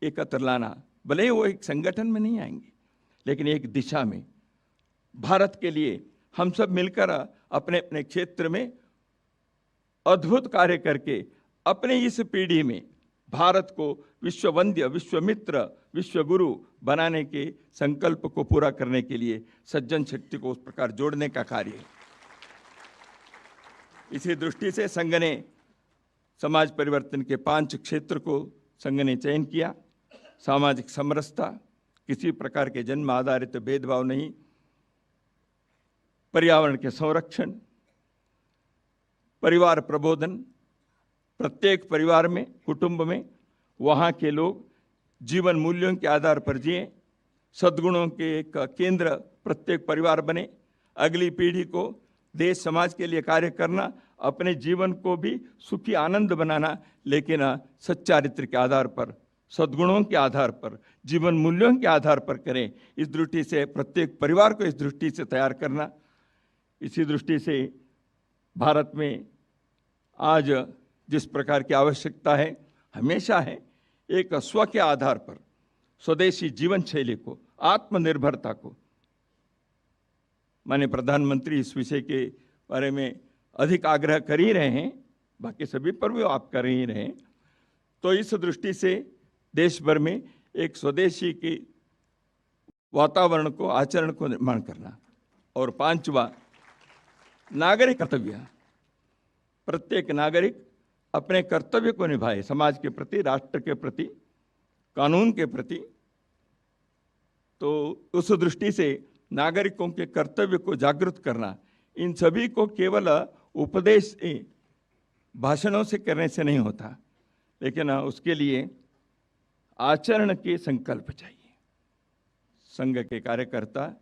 एकत्र लाना, भले ही वो एक संगठन में नहीं आएंगे, लेकिन एक दिशा में भारत के लिए हम सब मिलकर अपने अपने क्षेत्र में अद्भुत कार्य करके अपने इस पीढ़ी में भारत को विश्ववंद्य, विश्वमित्र, विश्वगुरु बनाने के संकल्प को पूरा करने के लिए सज्जन शक्ति को उस प्रकार जोड़ने का कार्य है। इसी दृष्टि से संघ ने समाज परिवर्तन के 5 क्षेत्र को संघ ने चयन किया। सामाजिक समरसता, किसी प्रकार के जन्म आधारित भेदभाव नहीं, पर्यावरण के संरक्षण, परिवार प्रबोधन, प्रत्येक परिवार में, कुटुंब में वहाँ के लोग जीवन मूल्यों के आधार पर जिए, सद्गुणों के एक केंद्र प्रत्येक परिवार बने, अगली पीढ़ी को देश समाज के लिए कार्य करना, अपने जीवन को भी सुखी आनंद बनाना, लेकिन सच्चारित्र के आधार पर, सद्गुणों के आधार पर, जीवन मूल्यों के आधार पर करें। इस दृष्टि से प्रत्येक परिवार को इस दृष्टि से तैयार करना। इसी दृष्टि से भारत में आज जिस प्रकार की आवश्यकता है, हमेशा है, एक स्व के आधार पर स्वदेशी जीवन शैली को, आत्मनिर्भरता को। माननीय प्रधानमंत्री इस विषय के बारे में अधिक आग्रह कर ही रहे हैं, बाकी सभी पर भी आप कर ही रहे हैं। तो इस दृष्टि से देश भर में एक स्वदेशी के वातावरण को, आचरण को निर्माण करना। और 5वां, नागरिक कर्तव्य। प्रत्येक नागरिक अपने कर्तव्य को निभाए, समाज के प्रति, राष्ट्र के प्रति, कानून के प्रति। तो उस दृष्टि से नागरिकों के कर्तव्य को जागृत करना, इन सभी को केवल उपदेश भाषणों से करने से नहीं होता, लेकिन उसके लिए आचरण के संकल्प चाहिए। संघ के कार्यकर्ता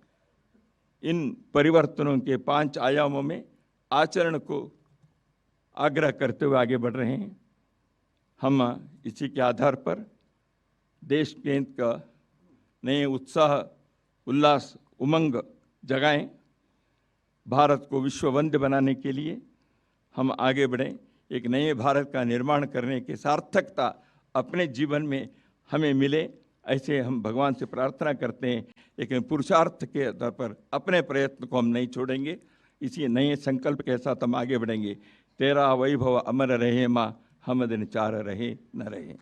इन परिवर्तनों के 5 आयामों में आचरण को आग्रह करते हुए आगे बढ़ रहे हैं। हम इसी के आधार पर देश के का नए उत्साह, उल्लास, उमंग जगाएं। भारत को विश्ववंद्य बनाने के लिए हम आगे बढ़ें। एक नए भारत का निर्माण करने की सार्थकता अपने जीवन में हमें मिले, ऐसे हम भगवान से प्रार्थना करते हैं। लेकिन पुरुषार्थ के आधार पर अपने प्रयत्न को हम नहीं छोड़ेंगे। इसी नए संकल्प के साथ हम आगे बढ़ेंगे। तेरा वैभव अमर रहे माँ, हम दिन 4 रहे न रहे।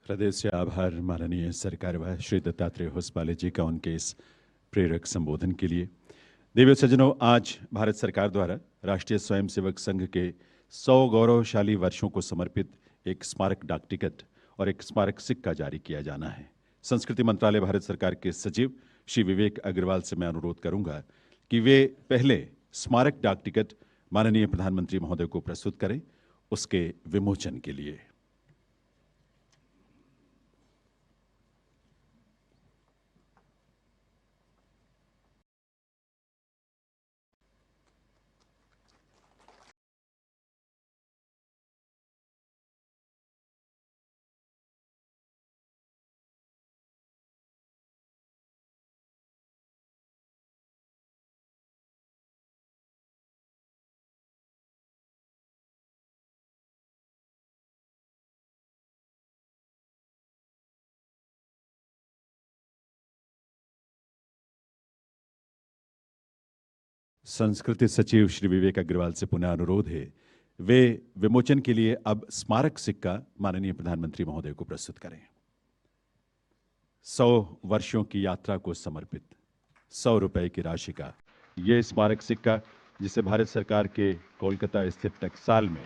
हृदय से आभार माननीय सरकारवाह श्री दत्तात्रेय होसपाले जी का उनके इस प्रेरक संबोधन के लिए। देवियों सज्जनों, आज भारत सरकार द्वारा राष्ट्रीय स्वयंसेवक संघ के 100 गौरवशाली वर्षों को समर्पित एक स्मारक डाक टिकट और एक स्मारक सिक्का जारी किया जाना है। संस्कृति मंत्रालय भारत सरकार के सचिव श्री विवेक अग्रवाल से मैं अनुरोध करूंगा कि वे पहले स्मारक डाक टिकट माननीय प्रधानमंत्री महोदय को प्रस्तुत करें उसके विमोचन के लिए। संस्कृति सचिव श्री विवेक अग्रवाल से पुनः अनुरोध है, वे विमोचन के लिए अब स्मारक सिक्का माननीय प्रधानमंत्री महोदय को प्रस्तुत करें। 100 वर्षों की यात्रा को समर्पित 100 रुपए की राशि का ये स्मारक सिक्का, जिसे भारत सरकार के कोलकाता स्थित टकसाल में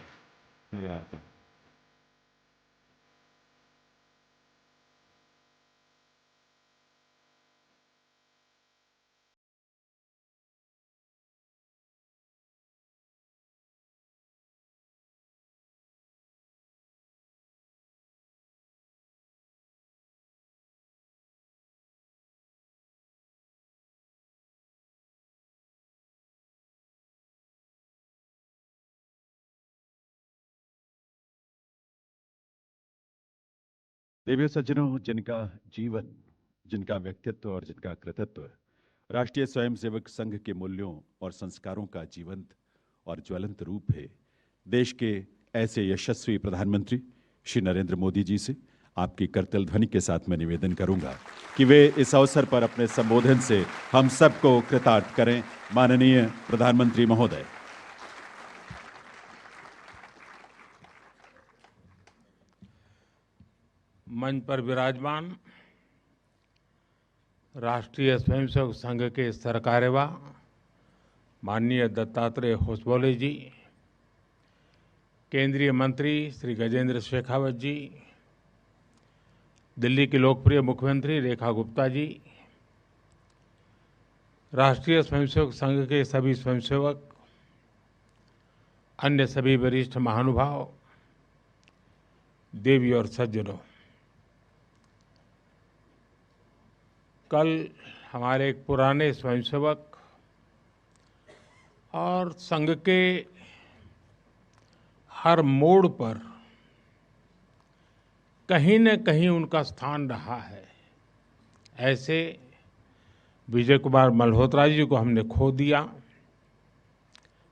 देवियों सज्जनों, जिनका जीवन, जिनका व्यक्तित्व और जिनका कृतित्व राष्ट्रीय स्वयंसेवक संघ के मूल्यों और संस्कारों का जीवंत और ज्वलंत रूप है, देश के ऐसे यशस्वी प्रधानमंत्री श्री नरेंद्र मोदी जी से आपकी करतल ध्वनि के साथ मैं निवेदन करूंगा कि वे इस अवसर पर अपने संबोधन से हम सबको कृतार्थ करें। माननीय प्रधानमंत्री महोदय। मंच पर विराजमान राष्ट्रीय स्वयंसेवक संघ के सरकार्यवाह माननीय दत्तात्रेय होसबोले जी, केंद्रीय मंत्री श्री गजेंद्र शेखावत जी, दिल्ली की लोकप्रिय मुख्यमंत्री रेखा गुप्ता जी, राष्ट्रीय स्वयंसेवक संघ के सभी स्वयंसेवक, अन्य सभी वरिष्ठ महानुभाव, देवी और सज्जनों, कल हमारे एक पुराने स्वयंसेवक और संघ के हर मोड़ पर कहीं न कहीं उनका स्थान रहा है, ऐसे विजय कुमार मल्होत्रा जी को हमने खो दिया।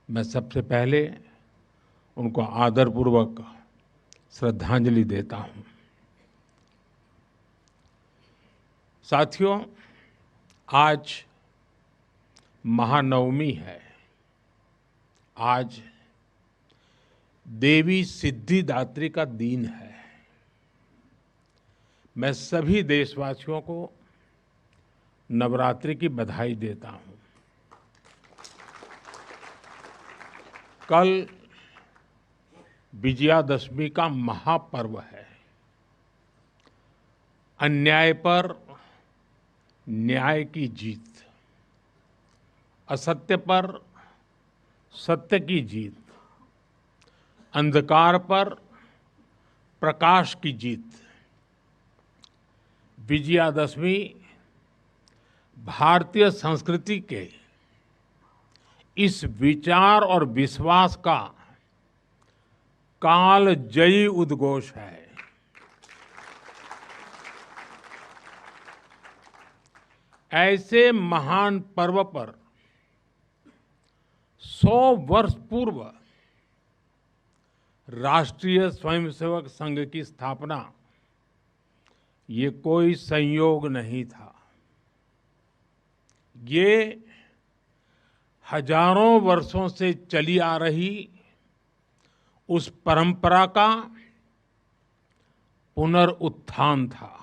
मैं सबसे पहले उनको आदरपूर्वक श्रद्धांजलि देता हूं। साथियों, आज महानवमी है। आज देवी सिद्धिदात्री का दिन है। मैं सभी देशवासियों को नवरात्रि की बधाई देता हूं। कल विजयादशमी का महापर्व है। अन्याय पर न्याय की जीत, असत्य पर सत्य की जीत, अंधकार पर प्रकाश की जीत। विजयादशमी भारतीय संस्कृति के इस विचार और विश्वास का कालजयी उद्घोष है। ऐसे महान पर्व पर 100 वर्ष पूर्व राष्ट्रीय स्वयंसेवक संघ की स्थापना, ये कोई संयोग नहीं था। ये हजारों वर्षों से चली आ रही उस परंपरा का पुनरुत्थान था,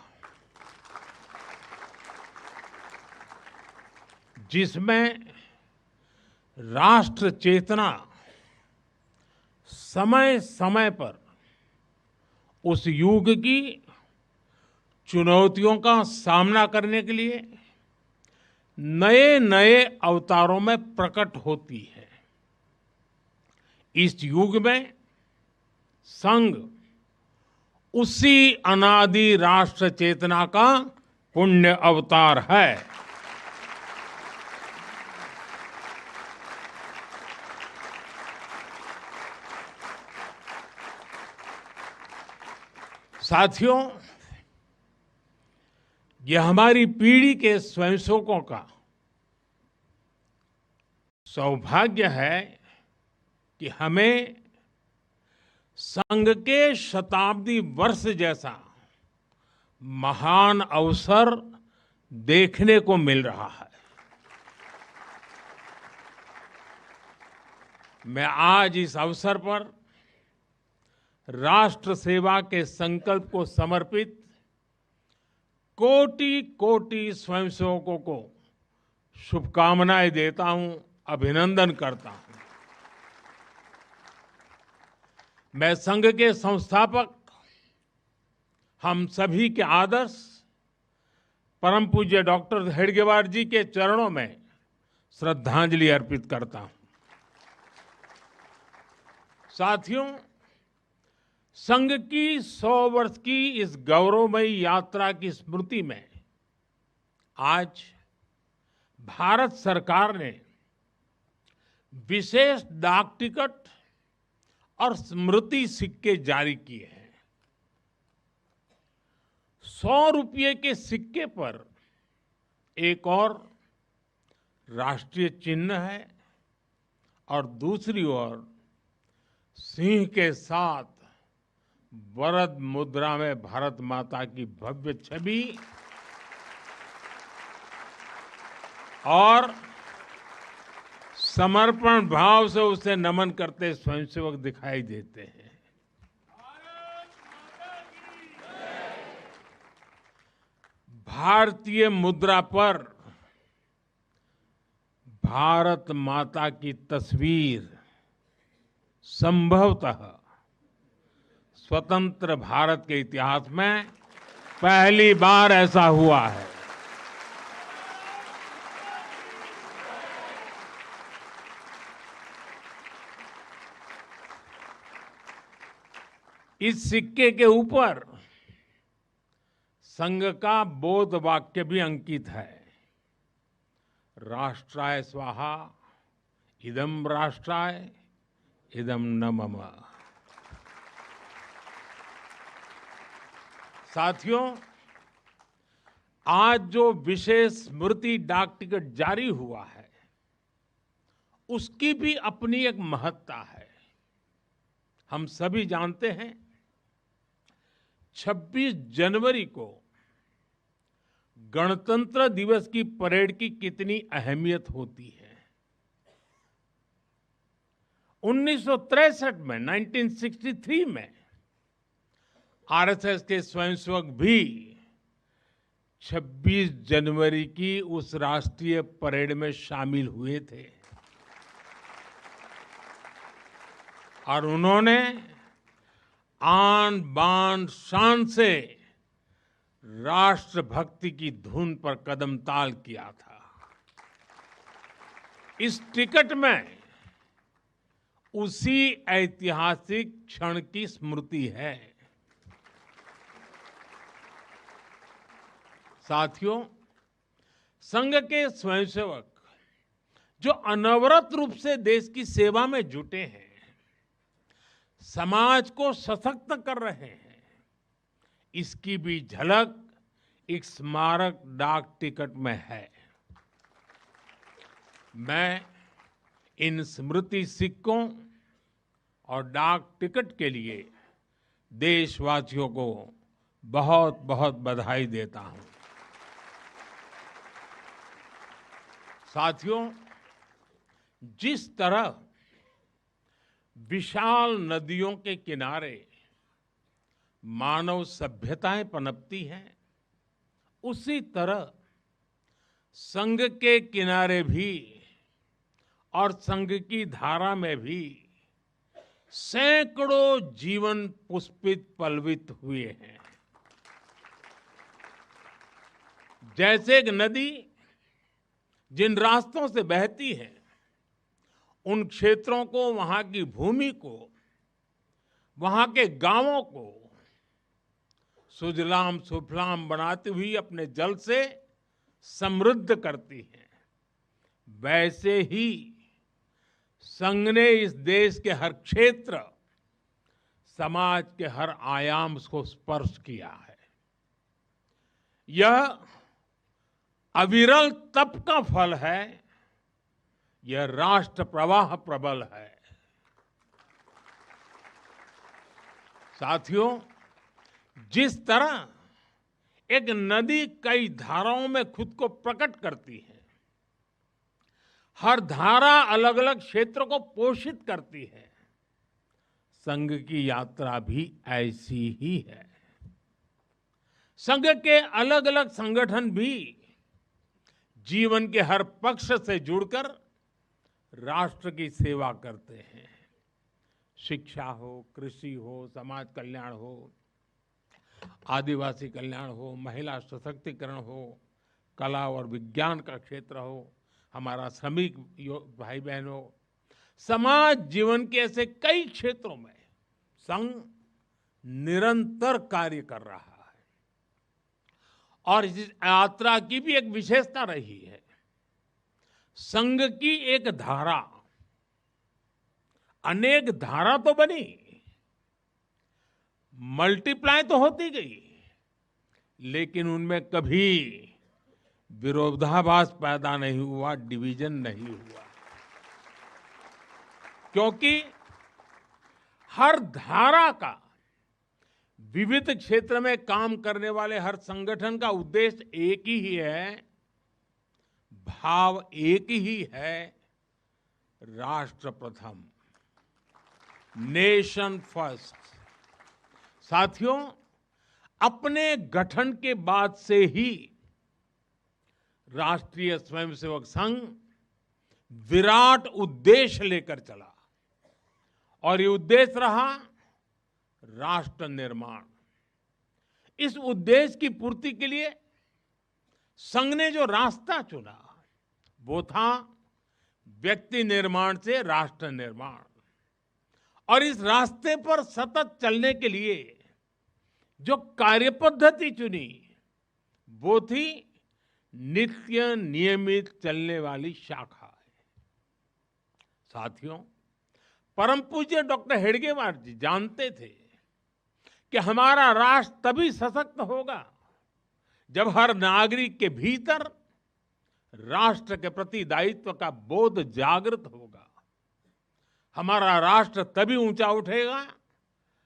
जिसमें राष्ट्र चेतना समय समय पर उस युग की चुनौतियों का सामना करने के लिए नए नए अवतारों में प्रकट होती है। इस युग में संघ उसी अनादि राष्ट्र चेतना का पुण्य अवतार है। साथियों, यह हमारी पीढ़ी के स्वयंसेवकों का सौभाग्य है कि हमें संघ के शताब्दी वर्ष जैसा महान अवसर देखने को मिल रहा है। मैं आज इस अवसर पर राष्ट्र सेवा के संकल्प को समर्पित कोटि कोटि स्वयंसेवकों को शुभकामनाएं देता हूं, अभिनंदन करता हूं। मैं संघ के संस्थापक, हम सभी के आदर्श परम पूज्य डॉक्टर हेडगेवार जी के चरणों में श्रद्धांजलि अर्पित करता हूं। साथियों, संघ की 100 वर्ष की इस गौरवमयी यात्रा की स्मृति में आज भारत सरकार ने विशेष डाक टिकट और स्मृति सिक्के जारी किए हैं। 100 रुपये के सिक्के पर एक और राष्ट्रीय चिन्ह है और दूसरी ओर सिंह के साथ वरद मुद्रा में भारत माता की भव्य छवि और समर्पण भाव से उसे नमन करते स्वयंसेवक दिखाई देते हैं। भारतीय मुद्रा पर भारत माता की तस्वीर संभवतः स्वतंत्र भारत के इतिहास में पहली बार ऐसा हुआ है। इस सिक्के के ऊपर संघ का बोध वाक्य भी अंकित है। राष्ट्राय स्वाहा इदं राष्ट्राय इदं न मम। साथियों, आज जो विशेष स्मृति डाक टिकट जारी हुआ है उसकी भी अपनी एक महत्ता है। हम सभी जानते हैं 26 जनवरी को गणतंत्र दिवस की परेड की कितनी अहमियत होती है। 1963 में 1963 में आरएसएस के स्वयंसेवक भी 26 जनवरी की उस राष्ट्रीय परेड में शामिल हुए थे और उन्होंने आन बान शान से राष्ट्रभक्ति की धुन पर कदम ताल किया था। इस टिकट में उसी ऐतिहासिक क्षण की स्मृति है। साथियों, संघ के स्वयंसेवक जो अनवरत रूप से देश की सेवा में जुटे हैं, समाज को सशक्त कर रहे हैं, इसकी भी झलक एक स्मारक डाक टिकट में है। मैं इन स्मृति सिक्कों और डाक टिकट के लिए देशवासियों को बहुत बहुत बधाई देता हूं। साथियों, जिस तरह विशाल नदियों के किनारे मानव सभ्यताएं पनपती हैं, उसी तरह संघ के किनारे भी और संघ की धारा में भी सैकड़ों जीवन पुष्पित पल्वित हुए हैं। जैसे एक नदी जिन रास्तों से बहती है, उन क्षेत्रों को, वहां की भूमि को, वहां के गांवों को सुजलाम सुफलाम बनाती हुई अपने जल से समृद्ध करती है, वैसे ही संघ ने इस देश के हर क्षेत्र, समाज के हर आयाम को स्पर्श किया है। यह अविरल तप का फल है, यह राष्ट्र प्रवाह प्रबल है। साथियों, जिस तरह एक नदी कई धाराओं में खुद को प्रकट करती है, हर धारा अलग अलग क्षेत्र को पोषित करती है, संघ की यात्रा भी ऐसी ही है। संघ के अलग अलग संगठन भी जीवन के हर पक्ष से जुड़कर राष्ट्र की सेवा करते हैं। शिक्षा हो, कृषि हो, समाज कल्याण हो, आदिवासी कल्याण हो, महिला सशक्तिकरण हो, कला और विज्ञान का क्षेत्र हो, हमारा श्रमिक भाई बहन हो, समाज जीवन के ऐसे कई क्षेत्रों में संघ निरंतर कार्य कर रहा है। और इस यात्रा की भी एक विशेषता रही है। संघ की एक धारा अनेक धारा तो बनी, मल्टीप्लाई तो होती गई, लेकिन उनमें कभी विरोधाभास पैदा नहीं हुआ, डिवीजन नहीं हुआ, क्योंकि हर धारा का, विविध क्षेत्र में काम करने वाले हर संगठन का उद्देश्य एक ही है, भाव एक ही है, राष्ट्र प्रथम, नेशन फर्स्ट। साथियों, अपने गठन के बाद से ही राष्ट्रीय स्वयंसेवक संघ विराट उद्देश्य लेकर चला और ये उद्देश्य रहा राष्ट्र निर्माण। इस उद्देश्य की पूर्ति के लिए संघ ने जो रास्ता चुना वो था व्यक्ति निर्माण से राष्ट्र निर्माण, और इस रास्ते पर सतत चलने के लिए जो कार्यपद्धति चुनी वो थी नित्य नियमित चलने वाली शाखा है। साथियों, परम पूज्य डॉक्टर हेडगेवार जी जानते थे कि हमारा राष्ट्र तभी सशक्त होगा जब हर नागरिक के भीतर राष्ट्र के प्रति दायित्व का बोध जागृत होगा। हमारा राष्ट्र तभी ऊंचा उठेगा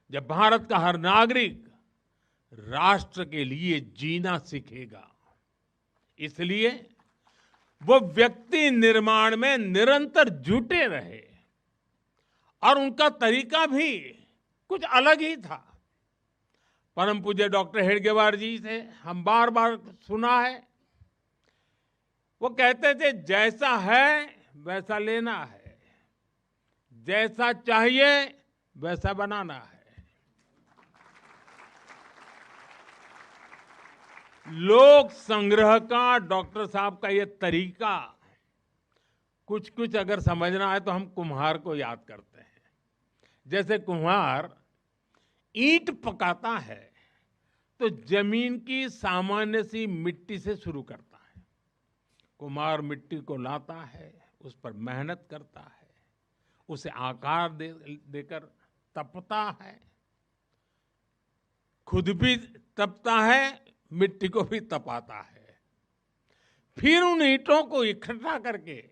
जब भारत का हर नागरिक राष्ट्र के लिए जीना सीखेगा। इसलिए वो व्यक्ति निर्माण में निरंतर जुटे रहे और उनका तरीका भी कुछ अलग ही था। परम पूज्य डॉक्टर हेडगेवार जी से हम बार बार सुना है, वो कहते थे जैसा है वैसा लेना है, जैसा चाहिए वैसा बनाना है। लोक संग्रह का डॉक्टर साहब का ये तरीका कुछ कुछ अगर समझना है तो हम कुम्हार को याद करते हैं। जैसे कुम्हार ईंट पकाता है तो जमीन की सामान्य सी मिट्टी से शुरू करता है। कुम्हार मिट्टी को लाता है, उस पर मेहनत करता है, उसे आकार देकर तपता है, खुद भी तपता है, मिट्टी को भी तपाता है, फिर उन ईंटों को इकट्ठा करके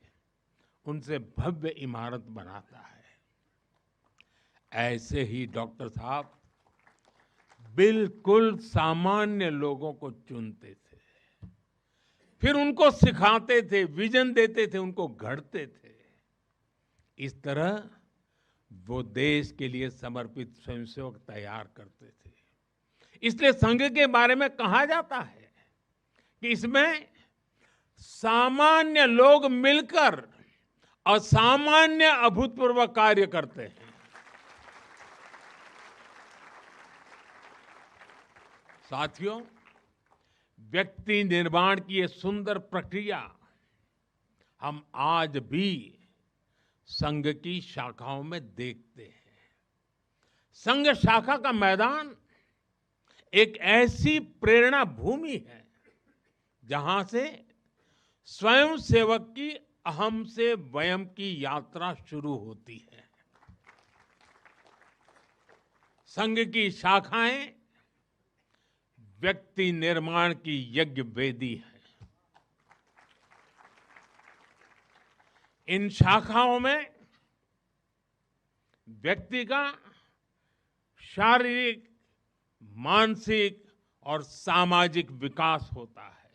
उनसे भव्य इमारत बनाता है। ऐसे ही डॉक्टर साहब बिल्कुल सामान्य लोगों को चुनते थे, फिर उनको सिखाते थे, विजन देते थे, उनको गढ़ते थे। इस तरह वो देश के लिए समर्पित स्वयंसेवक तैयार करते थे। इसलिए संघ के बारे में कहा जाता है कि इसमें सामान्य लोग मिलकर असामान्य अभूतपूर्व कार्य करते हैं। साथियों, व्यक्ति निर्माण की ये सुंदर प्रक्रिया हम आज भी संघ की शाखाओं में देखते हैं। संघ शाखा का मैदान एक ऐसी प्रेरणा भूमि है जहां से स्वयं सेवक की अहम से वयम की यात्रा शुरू होती है। संघ की शाखाएं व्यक्ति निर्माण की यज्ञ वेदी है। इन शाखाओं में व्यक्ति का शारीरिक, मानसिक और सामाजिक विकास होता है।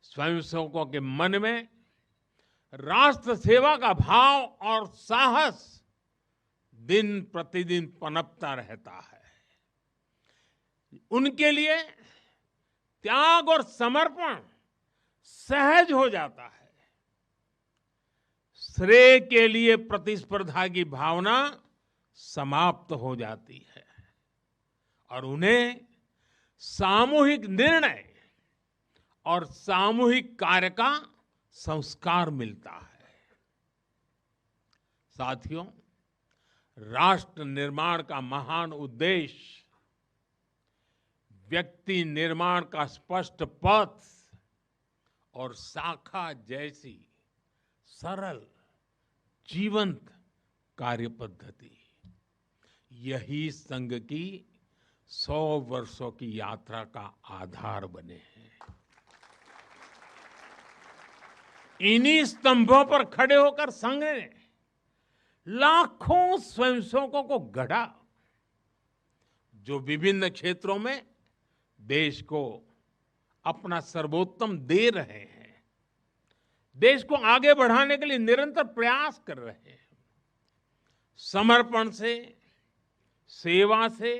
स्वयंसेवकों के मन में राष्ट्र सेवा का भाव और साहस दिन प्रतिदिन पनपता रहता है। उनके लिए त्याग और समर्पण सहज हो जाता है। श्रेय के लिए प्रतिस्पर्धा की भावना समाप्त हो जाती है और उन्हें सामूहिक निर्णय और सामूहिक कार्य का संस्कार मिलता है। साथियों, राष्ट्र निर्माण का महान उद्देश्य व्यक्ति निर्माण का स्पष्ट पथ और शाखा जैसी सरल जीवंत कार्य पद्धति, यही संघ की 100 वर्षों की यात्रा का आधार बने हैं। इन्हीं स्तंभों पर खड़े होकर संघ ने लाखों स्वयंसेवकों को गढ़ा, जो विभिन्न क्षेत्रों में देश को अपना सर्वोत्तम दे रहे हैं, देश को आगे बढ़ाने के लिए निरंतर प्रयास कर रहे हैं। समर्पण से, सेवा से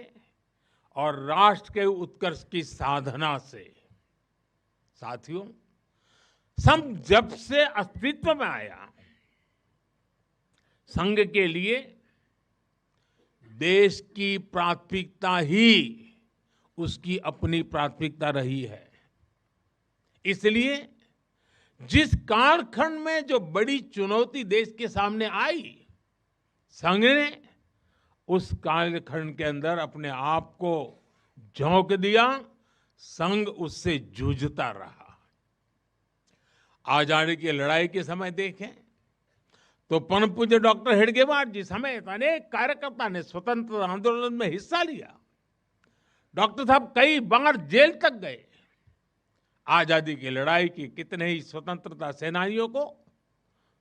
और राष्ट्र के उत्कर्ष की साधना से। साथियों, संघ जब से अस्तित्व में आया, संघ के लिए देश की प्राथमिकता ही उसकी अपनी प्राथमिकता रही है। इसलिए जिस कालखंड में जो बड़ी चुनौती देश के सामने आई, संघ ने उस कालखंड के अंदर अपने आप को झोंक दिया, संघ उससे जूझता रहा। आजादी की लड़ाई के समय देखें तो परम पूज्य डॉक्टर हेडगेवार जी समेत अनेक कार्यकर्ता ने स्वतंत्रता आंदोलन में हिस्सा लिया। डॉक्टर साहब कई बार जेल तक गए। आजादी की लड़ाई की कितने ही स्वतंत्रता सेनानियों को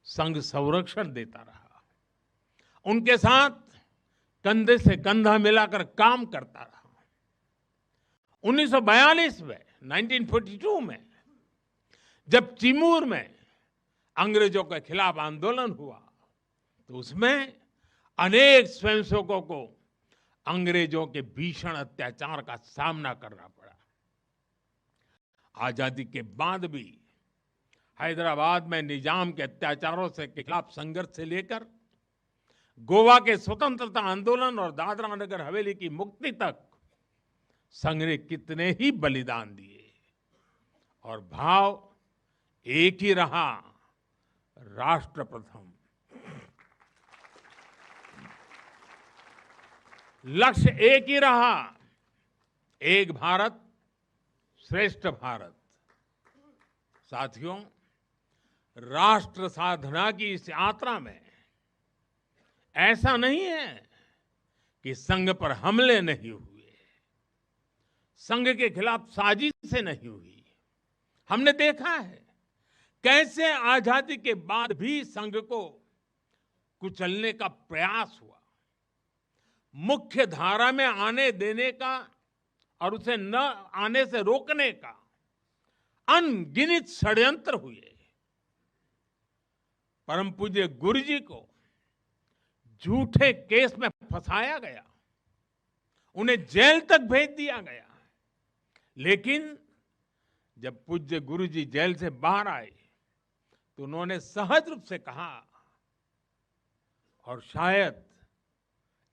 संघ संरक्षण देता रहा, उनके साथ कंधे से कंधा मिलाकर काम करता रहा। 1942 में, 1942 में जब चिमूर में अंग्रेजों के खिलाफ आंदोलन हुआ, तो उसमें अनेक स्वयंसेवकों को अंग्रेजों के भीषण अत्याचार का सामना करना पड़ा। आजादी के बाद भी हैदराबाद में निजाम के अत्याचारों के खिलाफ संघर्ष से लेकर गोवा के स्वतंत्रता आंदोलन और दादरा नगर हवेली की मुक्ति तक संघ ने कितने ही बलिदान दिए, और भाव एक ही रहा, राष्ट्र प्रथम। लक्ष्य एक ही रहा, एक भारत श्रेष्ठ भारत। साथियों, राष्ट्र साधना की इस यात्रा में ऐसा नहीं है कि संघ पर हमले नहीं हुए, संघ के खिलाफ साजिशें नहीं हुई। हमने देखा है कैसे आजादी के बाद भी संघ को कुचलने का प्रयास हुआ, मुख्य धारा में आने देने का और उसे न आने से रोकने का अनगिनत षड्यंत्र हुए। परम पूज्य गुरु जी को झूठे केस में फंसाया गया, उन्हें जेल तक भेज दिया गया। लेकिन जब पूज्य गुरु जी जेल से बाहर आए तो उन्होंने सहज रूप से कहा, और शायद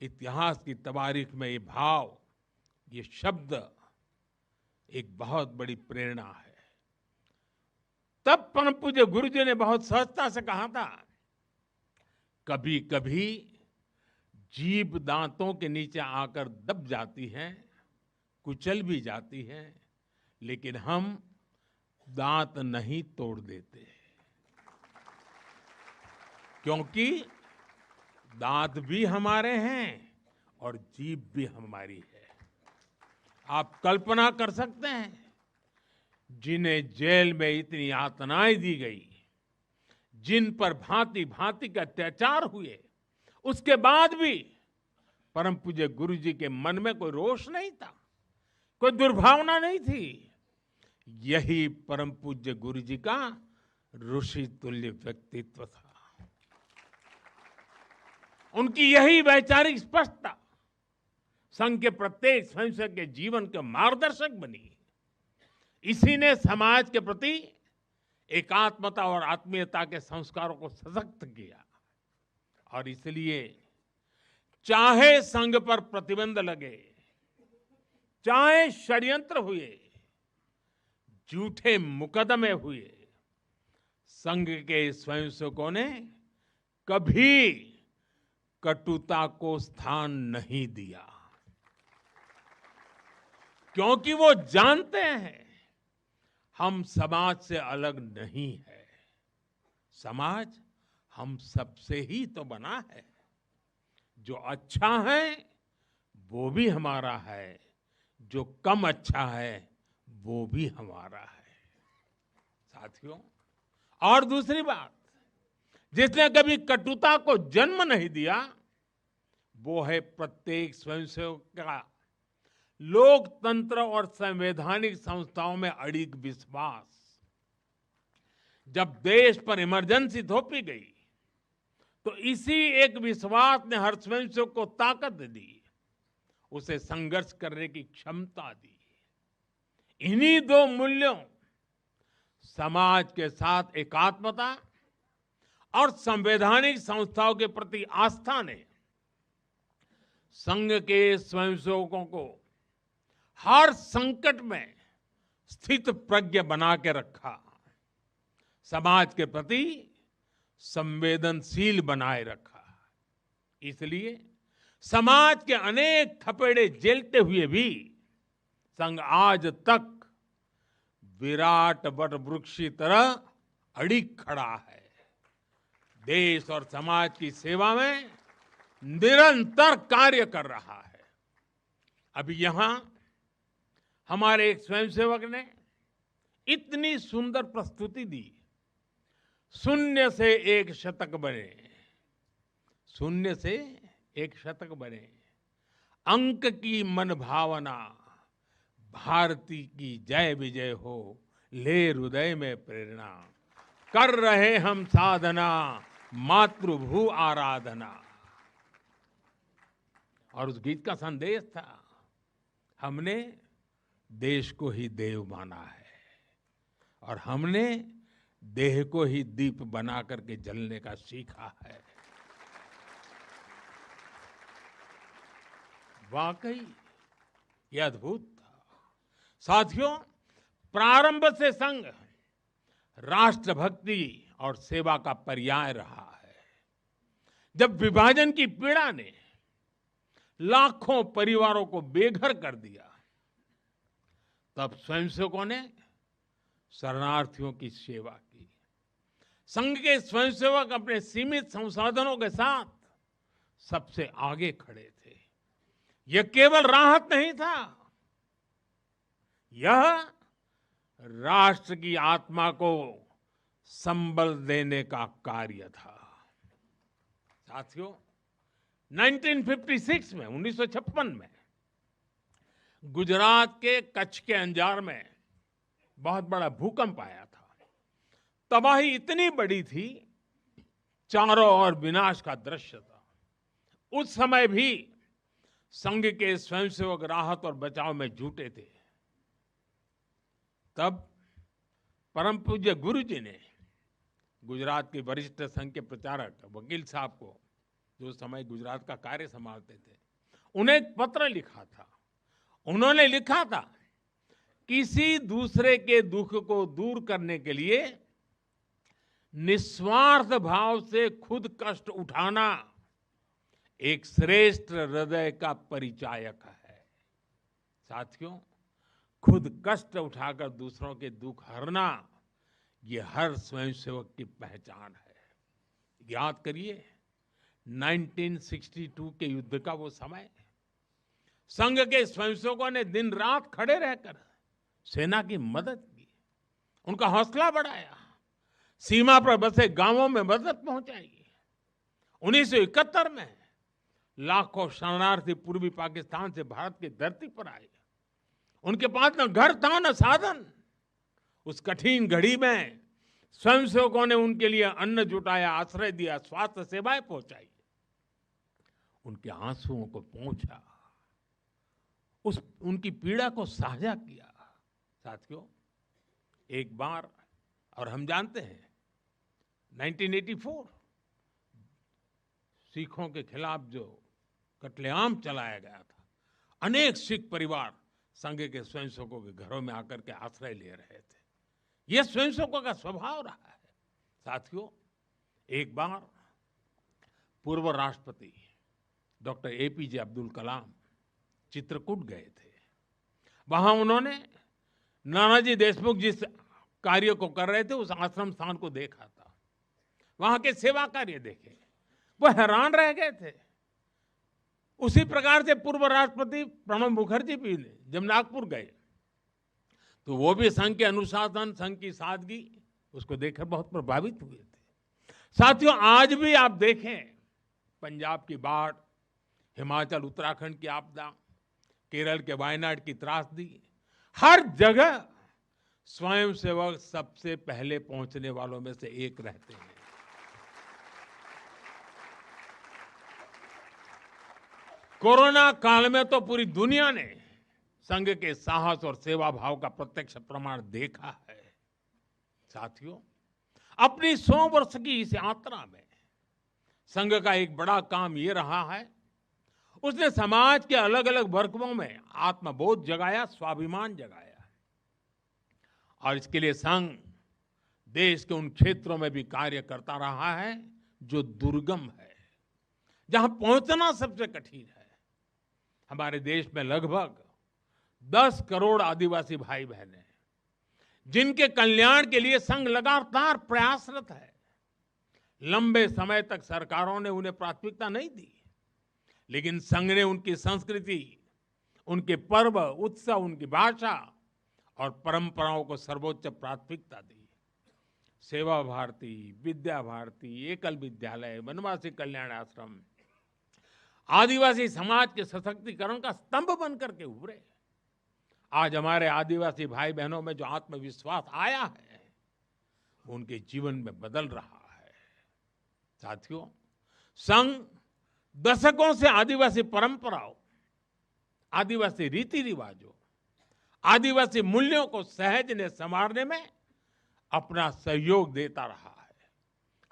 इतिहास की तवारीख में ये भाव, ये शब्द एक बहुत बड़ी प्रेरणा है। तब परम पूज्य गुरु जी ने बहुत सहजता से कहा था, कभी कभी जीभ दांतों के नीचे आकर दब जाती है, कुचल भी जाती है, लेकिन हम दांत नहीं तोड़ देते, क्योंकि दांत भी हमारे हैं और जीभ भी हमारी है। आप कल्पना कर सकते हैं, जिन्हें जेल में इतनी यातनाएं दी गई, जिन पर भांति भांति के अत्याचार हुए, उसके बाद भी परम पूज्य गुरु जी के मन में कोई रोष नहीं था, कोई दुर्भावना नहीं थी। यही परम पूज्य गुरु जी का ऋषि तुल्य व्यक्तित्व था। उनकी यही वैचारिक स्पष्टता संघ के प्रत्येक स्वयंसेवक के जीवन के मार्गदर्शक बनी। इसी ने समाज के प्रति एकात्मता और आत्मीयता के संस्कारों को सशक्त किया, और इसलिए चाहे संघ पर प्रतिबंध लगे, चाहे षड्यंत्र हुए, झूठे मुकदमे हुए, संघ के स्वयंसेवकों ने कभी कटुता को स्थान नहीं दिया, क्योंकि वो जानते हैं हम समाज से अलग नहीं है, समाज हम सबसे ही तो बना है। जो अच्छा है वो भी हमारा है, जो कम अच्छा है वो भी हमारा है। साथियों, और दूसरी बात, जिसने कभी कटुता को जन्म नहीं दिया वो है प्रत्येक स्वयंसेवक का लोकतंत्र और संवैधानिक संस्थाओं में अडिग विश्वास। जब देश पर इमरजेंसी थोपी गई तो इसी एक विश्वास ने हर स्वयंसेवक को ताकत दी, उसे संघर्ष करने की क्षमता दी। इन्हीं दो मूल्यों, समाज के साथ एकात्मता और संवैधानिक संस्थाओं के प्रति आस्था ने संघ के स्वयंसेवकों को हर संकट में स्थित प्रज्ञ बना के रखा, समाज के प्रति संवेदनशील बनाए रखा। इसलिए समाज के अनेक थपेड़े झेलते हुए भी संघ आज तक विराट वट वृक्ष की तरह अडिग खड़ा है। देश और समाज की सेवा में निरंतर कार्य कर रहा है। अभी यहां हमारे एक स्वयंसेवक ने इतनी सुंदर प्रस्तुति दी, शून्य से एक शतक बने, शून्य से एक शतक बने, अंक की मन भावना, भारती की जय विजय हो, ले हृदय में प्रेरणा, कर रहे हम साधना, मातृभू आराधना। और उस गीत का संदेश था, हमने देश को ही देव माना है और हमने देह को ही दीप बना करके जलने का सीखा है। वाकई ये अद्भुत था। साथियों, प्रारंभ से संघ राष्ट्रभक्ति और सेवा का पर्याय रहा है। जब विभाजन की पीड़ा ने लाखों परिवारों को बेघर कर दिया, तब स्वयंसेवकों ने शरणार्थियों की सेवा की। संघ के स्वयंसेवक अपने सीमित संसाधनों के साथ सबसे आगे खड़े थे। यह केवल राहत नहीं था, यह राष्ट्र की आत्मा को संबल देने का कार्य था। साथियों, 1956 में 1956 में गुजरात के कच्छ के अंजार में बहुत बड़ा भूकंप आया था। तबाही इतनी बड़ी थी, चारों ओर विनाश का दृश्य था। उस समय भी संघ के स्वयंसेवक राहत और बचाव में जुटे थे। तब परम पूज्य गुरु जी ने गुजरात के वरिष्ठ संघ के प्रचारक वकील साहब को, जो समय गुजरात का कार्य संभालते थे, उन्हें एक पत्र लिखा था। उन्होंने लिखा था, किसी दूसरे के दुख को दूर करने के लिए निस्वार्थ भाव से खुद कष्ट उठाना एक श्रेष्ठ हृदय का परिचायक है। साथियों, खुद कष्ट उठाकर दूसरों के दुख हरना, ये हर स्वयंसेवक की पहचान है। याद करिए 1962 के युद्ध का वो समय, संघ के स्वयंसेवकों ने दिन रात खड़े रहकर सेना की मदद की, उनका हौसला बढ़ाया, सीमा पर बसे गांवों में मदद पहुंचाई। 1971 में लाखों शरणार्थी पूर्वी पाकिस्तान से भारत की धरती पर आए। उनके पास न घर था न साधन। उस कठिन घड़ी में स्वयंसेवकों ने उनके लिए अन्न जुटाया, आश्रय दिया, स्वास्थ्य सेवाएं पहुंचाई, उनके आंसुओं को पोंछा, उनकी पीड़ा को साझा किया। साथियों, एक बार, और हम जानते हैं 1984 सिखों के खिलाफ जो कत्लेआम चलाया गया था, अनेक सिख परिवार संघ के स्वयंसेवकों के घरों में आकर के आश्रय ले रहे थे। यह स्वयंसेवकों का स्वभाव रहा है। साथियों, एक बार पूर्व राष्ट्रपति डॉक्टर एपीजे अब्दुल कलाम चित्रकूट गए थे। वहां उन्होंने नानाजी देशमुख जिस कार्य को कर रहे थे, उस आश्रम स्थान को देखा था, वहां के सेवा कार्य देखे, वो हैरान रह गए थे। उसी प्रकार से पूर्व राष्ट्रपति प्रणब मुखर्जी भी ने जब नागपुर गए तो वो भी संघ के अनुशासन, संघ की सादगी उसको देखकर बहुत प्रभावित हुए थे। साथियों, आज भी आप देखें पंजाब की बाढ़, हिमाचल उत्तराखंड की आपदा, केरल के वायनाड की त्रासदी, हर जगह स्वयंसेवक सबसे पहले पहुंचने वालों में से एक रहते हैं। कोरोना काल में तो पूरी दुनिया ने संघ के साहस और सेवा भाव का प्रत्यक्ष प्रमाण देखा है। साथियों, अपनी 100 वर्ष की इस यात्रा में संघ का एक बड़ा काम ये रहा है, उसने समाज के अलग अलग वर्गों में आत्मबोध जगाया, स्वाभिमान जगाया। और इसके लिए संघ देश के उन क्षेत्रों में भी कार्य करता रहा है जो दुर्गम है, जहां पहुंचना सबसे कठिन है। हमारे देश में लगभग 10 करोड़ आदिवासी भाई बहन हैं, जिनके कल्याण के लिए संघ लगातार प्रयासरत है। लंबे समय तक सरकारों ने उन्हें प्राथमिकता नहीं दी, लेकिन संघ ने उनकी संस्कृति, उनके पर्व, उत्सव, उनकी भाषा और परंपराओं को सर्वोच्च प्राथमिकता दी। सेवा भारती, विद्या भारती, एकल विद्यालय, वनवासी कल्याण आश्रम आदिवासी समाज के सशक्तिकरण का स्तंभ बनकर के उभरे। आज हमारे आदिवासी भाई बहनों में जो आत्मविश्वास आया है, वो उनके जीवन में बदल रहा है। साथियों, संघ दशकों से आदिवासी परंपराओं, आदिवासी रीति रिवाजों, आदिवासी मूल्यों को सहजने संवारने में अपना सहयोग देता रहा है,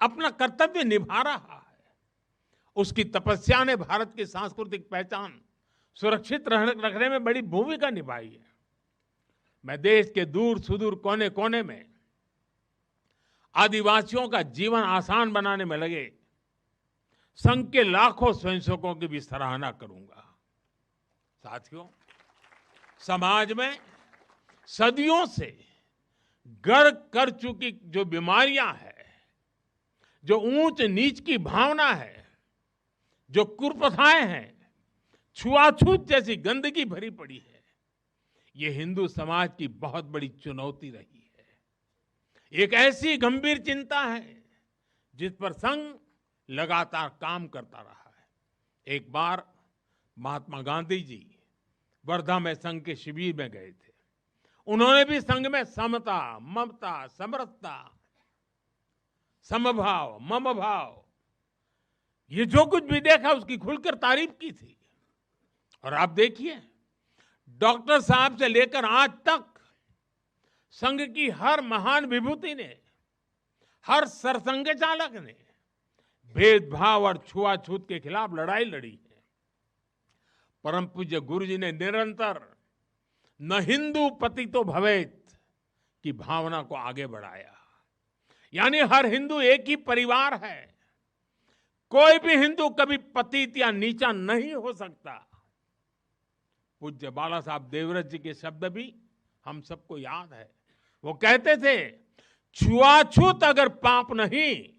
अपना कर्तव्य निभा रहा है। उसकी तपस्या ने भारत की सांस्कृतिक पहचान सुरक्षित रखने में बड़ी भूमिका निभाई है। मैं देश के दूर सुदूर कोने कोने में आदिवासियों का जीवन आसान बनाने में लगे संघ के लाखों स्वयंसेवकों की भी सराहना करूंगा। साथियों, समाज में सदियों से घर कर चुकी जो बीमारियां हैं, जो ऊंच नीच की भावना है, जो कुप्रथाएं हैं, छुआछूत जैसी गंदगी भरी पड़ी है, ये हिंदू समाज की बहुत बड़ी चुनौती रही है। एक ऐसी गंभीर चिंता है जिस पर संघ लगातार काम करता रहा है। एक बार महात्मा गांधी जी वर्धा में संघ के शिविर में गए थे। उन्होंने भी संघ में समता, ममता, समरसता, समभाव, मम भाव, ये जो कुछ भी देखा उसकी खुलकर तारीफ की थी। और आप देखिए, डॉक्टर साहब से लेकर आज तक संघ की हर महान विभूति ने, हर सरसंघ चालक ने भेदभाव और छुआछूत के खिलाफ लड़ाई लड़ी है। परम पूज्य गुरु जी ने निरंतर न हिंदू पतितो भवेत की भावना को आगे बढ़ाया। यानी हर हिंदू एक ही परिवार है, कोई भी हिंदू कभी पतित या नीचा नहीं हो सकता। पूज्य बाला साहब देवव्रत जी के शब्द भी हम सबको याद है। वो कहते थे, छुआछूत अगर पाप नहीं,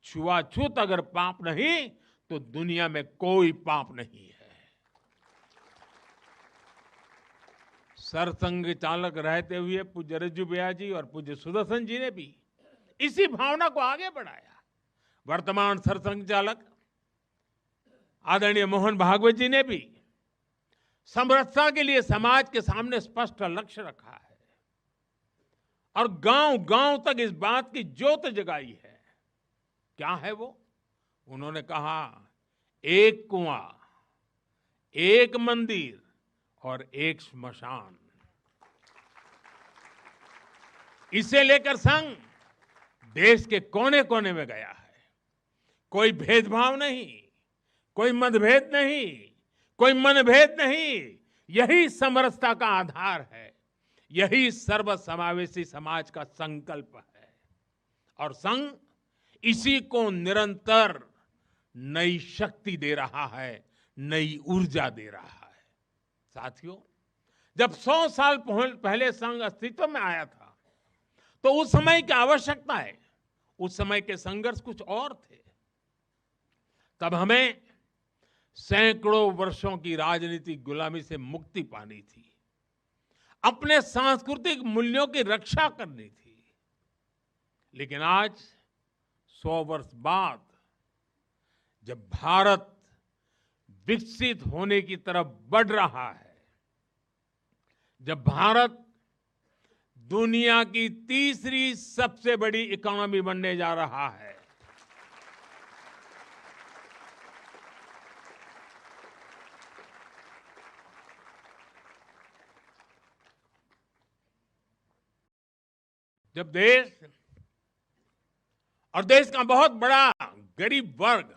छुआछूत अगर पाप नहीं तो दुनिया में कोई पाप नहीं है। सरसंघ चालक रहते हुए पूज्य रज्जू भैया जी और पूज्य सुदर्शन जी ने भी इसी भावना को आगे बढ़ाया। वर्तमान सरसंघ चालक आदरणीय मोहन भागवत जी ने भी समरसता के लिए समाज के सामने स्पष्ट लक्ष्य रखा है और गांव गांव तक इस बात की ज्योत जगाई है। क्या है वो? उन्होंने कहा, एक कुआं, एक मंदिर और एक श्मशान। इसे लेकर संघ देश के कोने कोने में गया है। कोई भेदभाव नहीं, कोई मतभेद नहीं, कोई मनभेद नहीं। यही समरसता का आधार है, यही सर्वसमावेशी समाज का संकल्प है। और संघ इसी को निरंतर नई शक्ति दे रहा है, नई ऊर्जा दे रहा है। साथियों, जब 100 साल पहले संघ अस्तित्व में आया था तो उस समय की आवश्यकताएं, उस समय के संघर्ष कुछ और थे। तब हमें सैकड़ों वर्षों की राजनीतिक गुलामी से मुक्ति पानी थी, अपने सांस्कृतिक मूल्यों की रक्षा करनी थी। लेकिन आज 100 वर्ष बाद जब भारत विकसित होने की तरफ बढ़ रहा है, जब भारत दुनिया की तीसरी सबसे बड़ी इकोनॉमी बनने जा रहा है, जब देश और देश का बहुत बड़ा गरीब वर्ग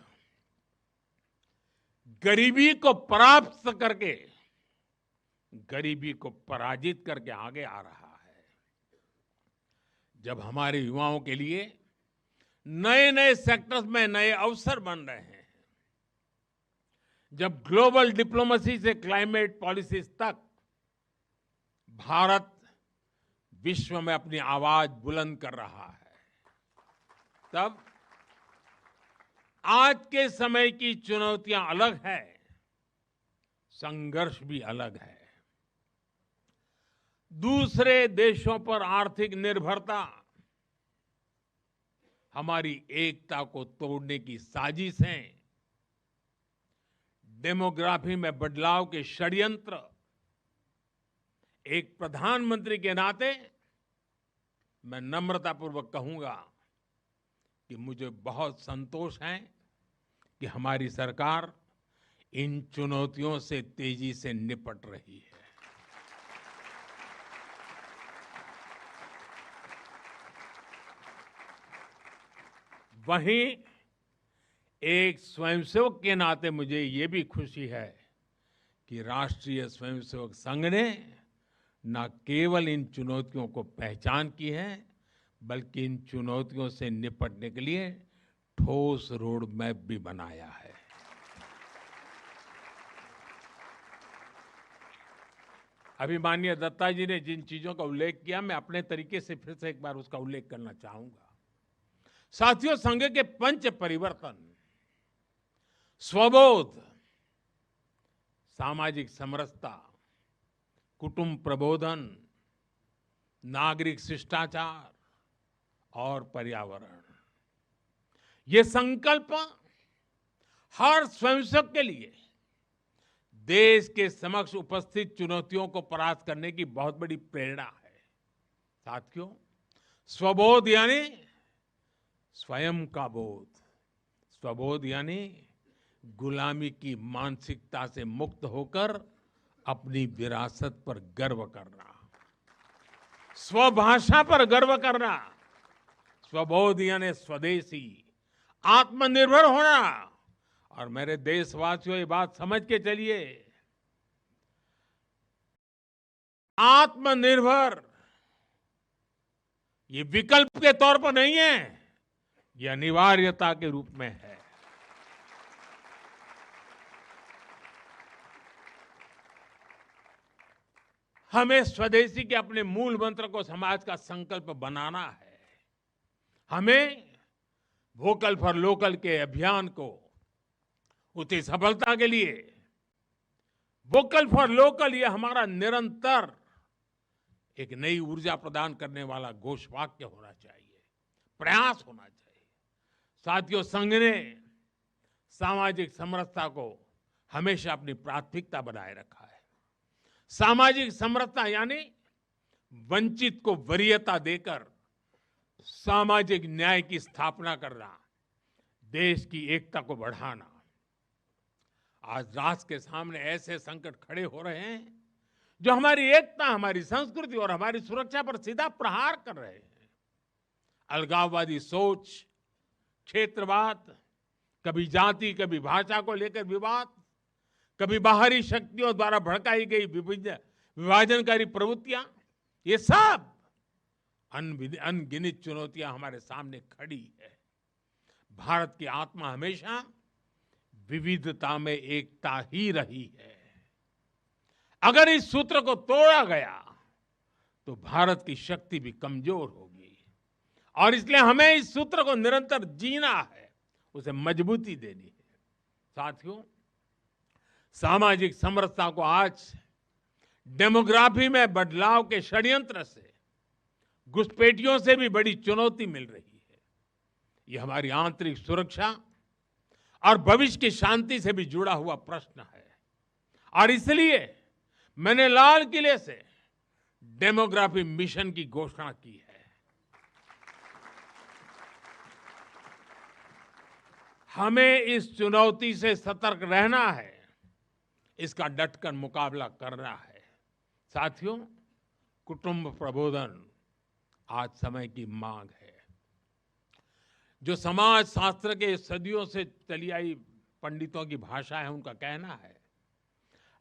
गरीबी को परास्त करके गरीबी को पराजित करके आगे आ रहा है, जब हमारे युवाओं के लिए नए नए सेक्टर्स में नए अवसर बन रहे हैं, जब ग्लोबल डिप्लोमेसी से क्लाइमेट पॉलिसीज तक भारत विश्व में अपनी आवाज बुलंद कर रहा है, तब आज के समय की चुनौतियां अलग है, संघर्ष भी अलग है। दूसरे देशों पर आर्थिक निर्भरता हमारी एकता को तोड़ने की साजिश है। डेमोग्राफी में बदलाव के षड्यंत्र। एक प्रधानमंत्री के नाते मैं नम्रतापूर्वक कहूंगा कि मुझे बहुत संतोष है कि हमारी सरकार इन चुनौतियों से तेजी से निपट रही है। वहीं एक स्वयंसेवक के नाते मुझे ये भी खुशी है कि राष्ट्रीय स्वयंसेवक संघ ने न केवल इन चुनौतियों को पहचान की है, बल्कि इन चुनौतियों से निपटने के लिए ठोस रोड मैप भी बनाया है। अभी माननीय दत्ता जी ने जिन चीजों का उल्लेख किया, मैं अपने तरीके से फिर से एक बार उसका उल्लेख करना चाहूंगा। साथियों, संघ के पंच परिवर्तन, स्वबोध, सामाजिक समरसता, कुटुंब प्रबोधन, नागरिक शिष्टाचार और पर्यावरण, ये संकल्प हर स्वयंसेवक के लिए देश के समक्ष उपस्थित चुनौतियों को परास्त करने की बहुत बड़ी प्रेरणा है। साथियों, स्वबोध यानी स्वयं का बोध, स्वबोध यानी गुलामी की मानसिकता से मुक्त होकर अपनी विरासत पर गर्व करना, स्वभाषा पर गर्व करना। स्वबोध यानी स्वदेशी, आत्मनिर्भर होना। और मेरे देशवासियों, ये बात समझ के चलिए, आत्मनिर्भर ये विकल्प के तौर पर नहीं है, ये अनिवार्यता के रूप में है। हमें स्वदेशी के अपने मूल मंत्र को समाज का संकल्प बनाना है। हमें वोकल फॉर लोकल के अभियान को उसकी सफलता के लिए वोकल फॉर लोकल ये हमारा निरंतर एक नई ऊर्जा प्रदान करने वाला घोषवाक्य होना चाहिए, प्रयास होना चाहिए। साथियों, संघ ने सामाजिक समरसता को हमेशा अपनी प्राथमिकता बनाए रखा है। सामाजिक समरसता यानी वंचित को वरीयता देकर सामाजिक न्याय की स्थापना करना, देश की एकता को बढ़ाना। आज राष्ट्र के सामने ऐसे संकट खड़े हो रहे हैं जो हमारी एकता, हमारी संस्कृति और हमारी सुरक्षा पर सीधा प्रहार कर रहे हैं। अलगाववादी सोच, क्षेत्रवाद, कभी जाति, कभी भाषा को लेकर विवाद, कभी बाहरी शक्तियों द्वारा भड़काई गई विभाजनकारी प्रवृत्तियां, ये सब अनगिनत चुनौतियां हमारे सामने खड़ी है। भारत की आत्मा हमेशा विविधता में एकता ही रही है। अगर इस सूत्र को तोड़ा गया तो भारत की शक्ति भी कमजोर होगी, और इसलिए हमें इस सूत्र को निरंतर जीना है, उसे मजबूती देनी है। साथियों, सामाजिक समरसता को आज डेमोग्राफी में बदलाव के षड्यंत्र से, घुसपैठियों से भी बड़ी चुनौती मिल रही है। ये हमारी आंतरिक सुरक्षा और भविष्य की शांति से भी जुड़ा हुआ प्रश्न है और इसलिए मैंने लाल किले से डेमोग्राफी मिशन की घोषणा की है। हमें इस चुनौती से सतर्क रहना है, इसका डटकर मुकाबला करना है। साथियों, कुटुंब प्रबोधन आज समय की मांग है। जो समाज शास्त्र के सदियों से चली आई पंडितों की भाषा है, उनका कहना है,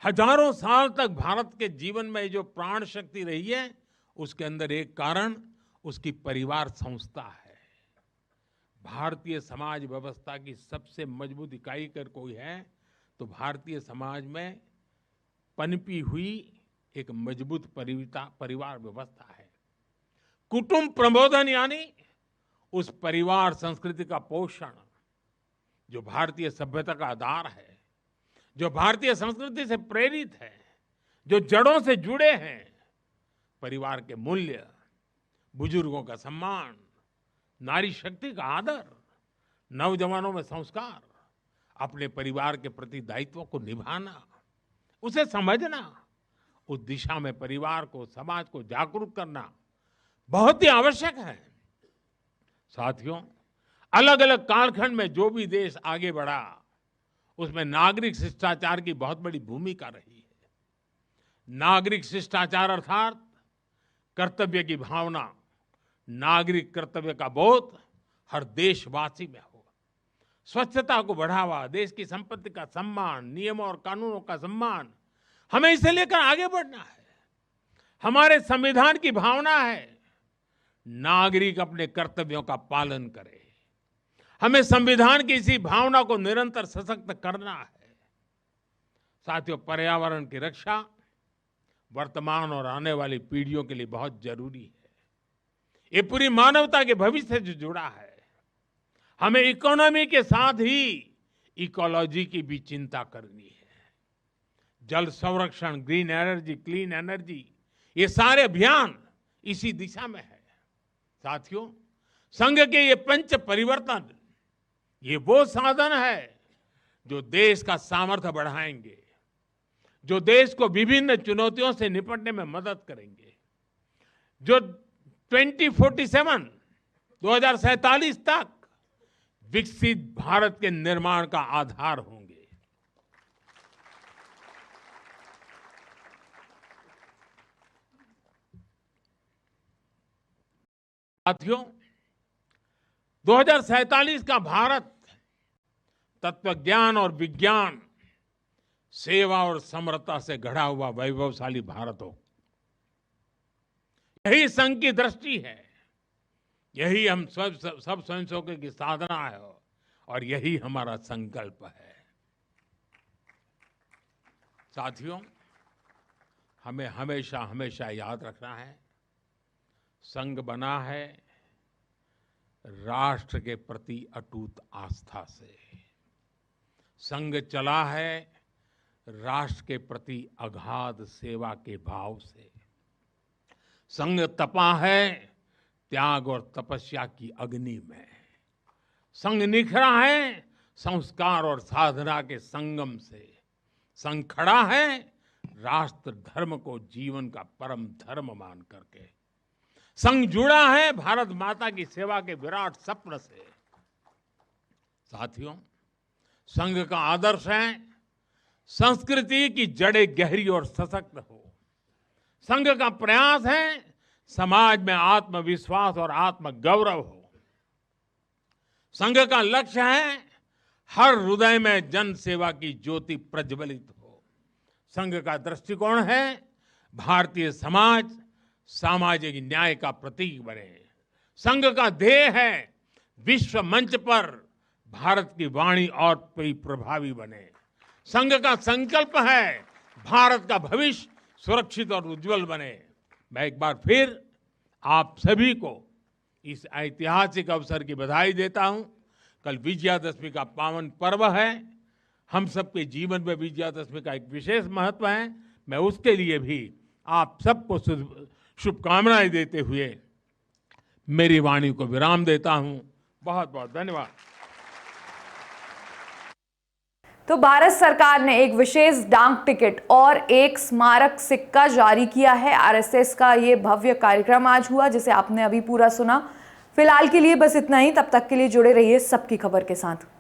हजारों साल तक भारत के जीवन में जो प्राण शक्ति रही है, उसके अंदर एक कारण उसकी परिवार संस्था है। भारतीय समाज व्यवस्था की सबसे मजबूत इकाई अगर कोई है तो भारतीय समाज में पनपी हुई एक मजबूत परिवार व्यवस्था है। कुटुंब प्रबोधन यानी उस परिवार संस्कृति का पोषण जो भारतीय सभ्यता का आधार है, जो भारतीय संस्कृति से प्रेरित है, जो जड़ों से जुड़े हैं। परिवार के मूल्य, बुजुर्गों का सम्मान, नारी शक्ति का आदर, नौजवानों में संस्कार, अपने परिवार के प्रति दायित्वों को निभाना, उसे समझना, उस दिशा में परिवार को, समाज को जागरूक करना बहुत ही आवश्यक है। साथियों, अलग अलग कालखंड में जो भी देश आगे बढ़ा, उसमें नागरिक शिष्टाचार की बहुत बड़ी भूमिका रही है। नागरिक शिष्टाचार अर्थात कर्तव्य की भावना, नागरिक कर्तव्य का बोध हर देशवासी में हो। स्वच्छता को बढ़ावा, देश की संपत्ति का सम्मान, नियमों और कानूनों का सम्मान, हमें इसे लेकर आगे बढ़ना है। हमारे संविधान की भावना है नागरिक अपने कर्तव्यों का पालन करे। हमें संविधान की इसी भावना को निरंतर सशक्त करना है। साथियों, पर्यावरण की रक्षा वर्तमान और आने वाली पीढ़ियों के लिए बहुत जरूरी है। ये पूरी मानवता के भविष्य से जुड़ा है। हमें इकोनॉमी के साथ ही इकोलॉजी की भी चिंता करनी है। जल संरक्षण, ग्रीन एनर्जी, क्लीन एनर्जी, ये सारे अभियान इसी दिशा में है। साथियों, संघ के ये पंच परिवर्तन, ये वो साधन है जो देश का सामर्थ्य बढ़ाएंगे, जो देश को विभिन्न चुनौतियों से निपटने में मदद करेंगे, जो 2047 तक विकसित भारत के निर्माण का आधार होंगे। साथियों, 2047 का भारत तत्वज्ञान और विज्ञान, सेवा और समरसता से गढ़ा हुआ वैभवशाली भारत हो। यही संघ की दृष्टि है, यही हम सब स्वयंसेवकों की साधना है और यही हमारा संकल्प है। साथियों, हमें हमेशा हमेशा याद रखना है, संघ बना है राष्ट्र के प्रति अटूट आस्था से। संघ चला है राष्ट्र के प्रति अगाध सेवा के भाव से। संघ तपा है त्याग और तपस्या की अग्नि में। संघ निखरा है संस्कार और साधना के संगम से। संघ खड़ा है राष्ट्र धर्म को जीवन का परम धर्म मान करके। संघ जुड़ा है भारत माता की सेवा के विराट सपने से। साथियों, संघ का आदर्श है संस्कृति की जड़ें गहरी और सशक्त हो। संघ का प्रयास है समाज में आत्मविश्वास और आत्मगौरव हो। संघ का लक्ष्य है हर हृदय में जन सेवा की ज्योति प्रज्वलित हो। संघ का दृष्टिकोण है भारतीय समाज सामाजिक न्याय का प्रतीक बने। संघ का ध्येय है विश्व मंच पर भारत की वाणी और भी प्रभावी बने। संघ का संकल्प है भारत का भविष्य सुरक्षित और उज्जवल बने। मैं एक बार फिर आप सभी को इस ऐतिहासिक अवसर की बधाई देता हूं। कल विजयादशमी का पावन पर्व है। हम सबके जीवन में विजयादशमी का एक विशेष महत्व है। मैं उसके लिए भी आप सबको शुभकामनाएं देते हुए मेरी वाणी को विराम देता हूं। बहुत बहुत धन्यवाद। तो भारत सरकार ने एक विशेष डाक टिकट और एक स्मारक सिक्का जारी किया है। आरएसएस का ये भव्य कार्यक्रम आज हुआ, जिसे आपने अभी पूरा सुना। फिलहाल के लिए बस इतना ही। तब तक के लिए जुड़े रहिए सबकी खबर के साथ।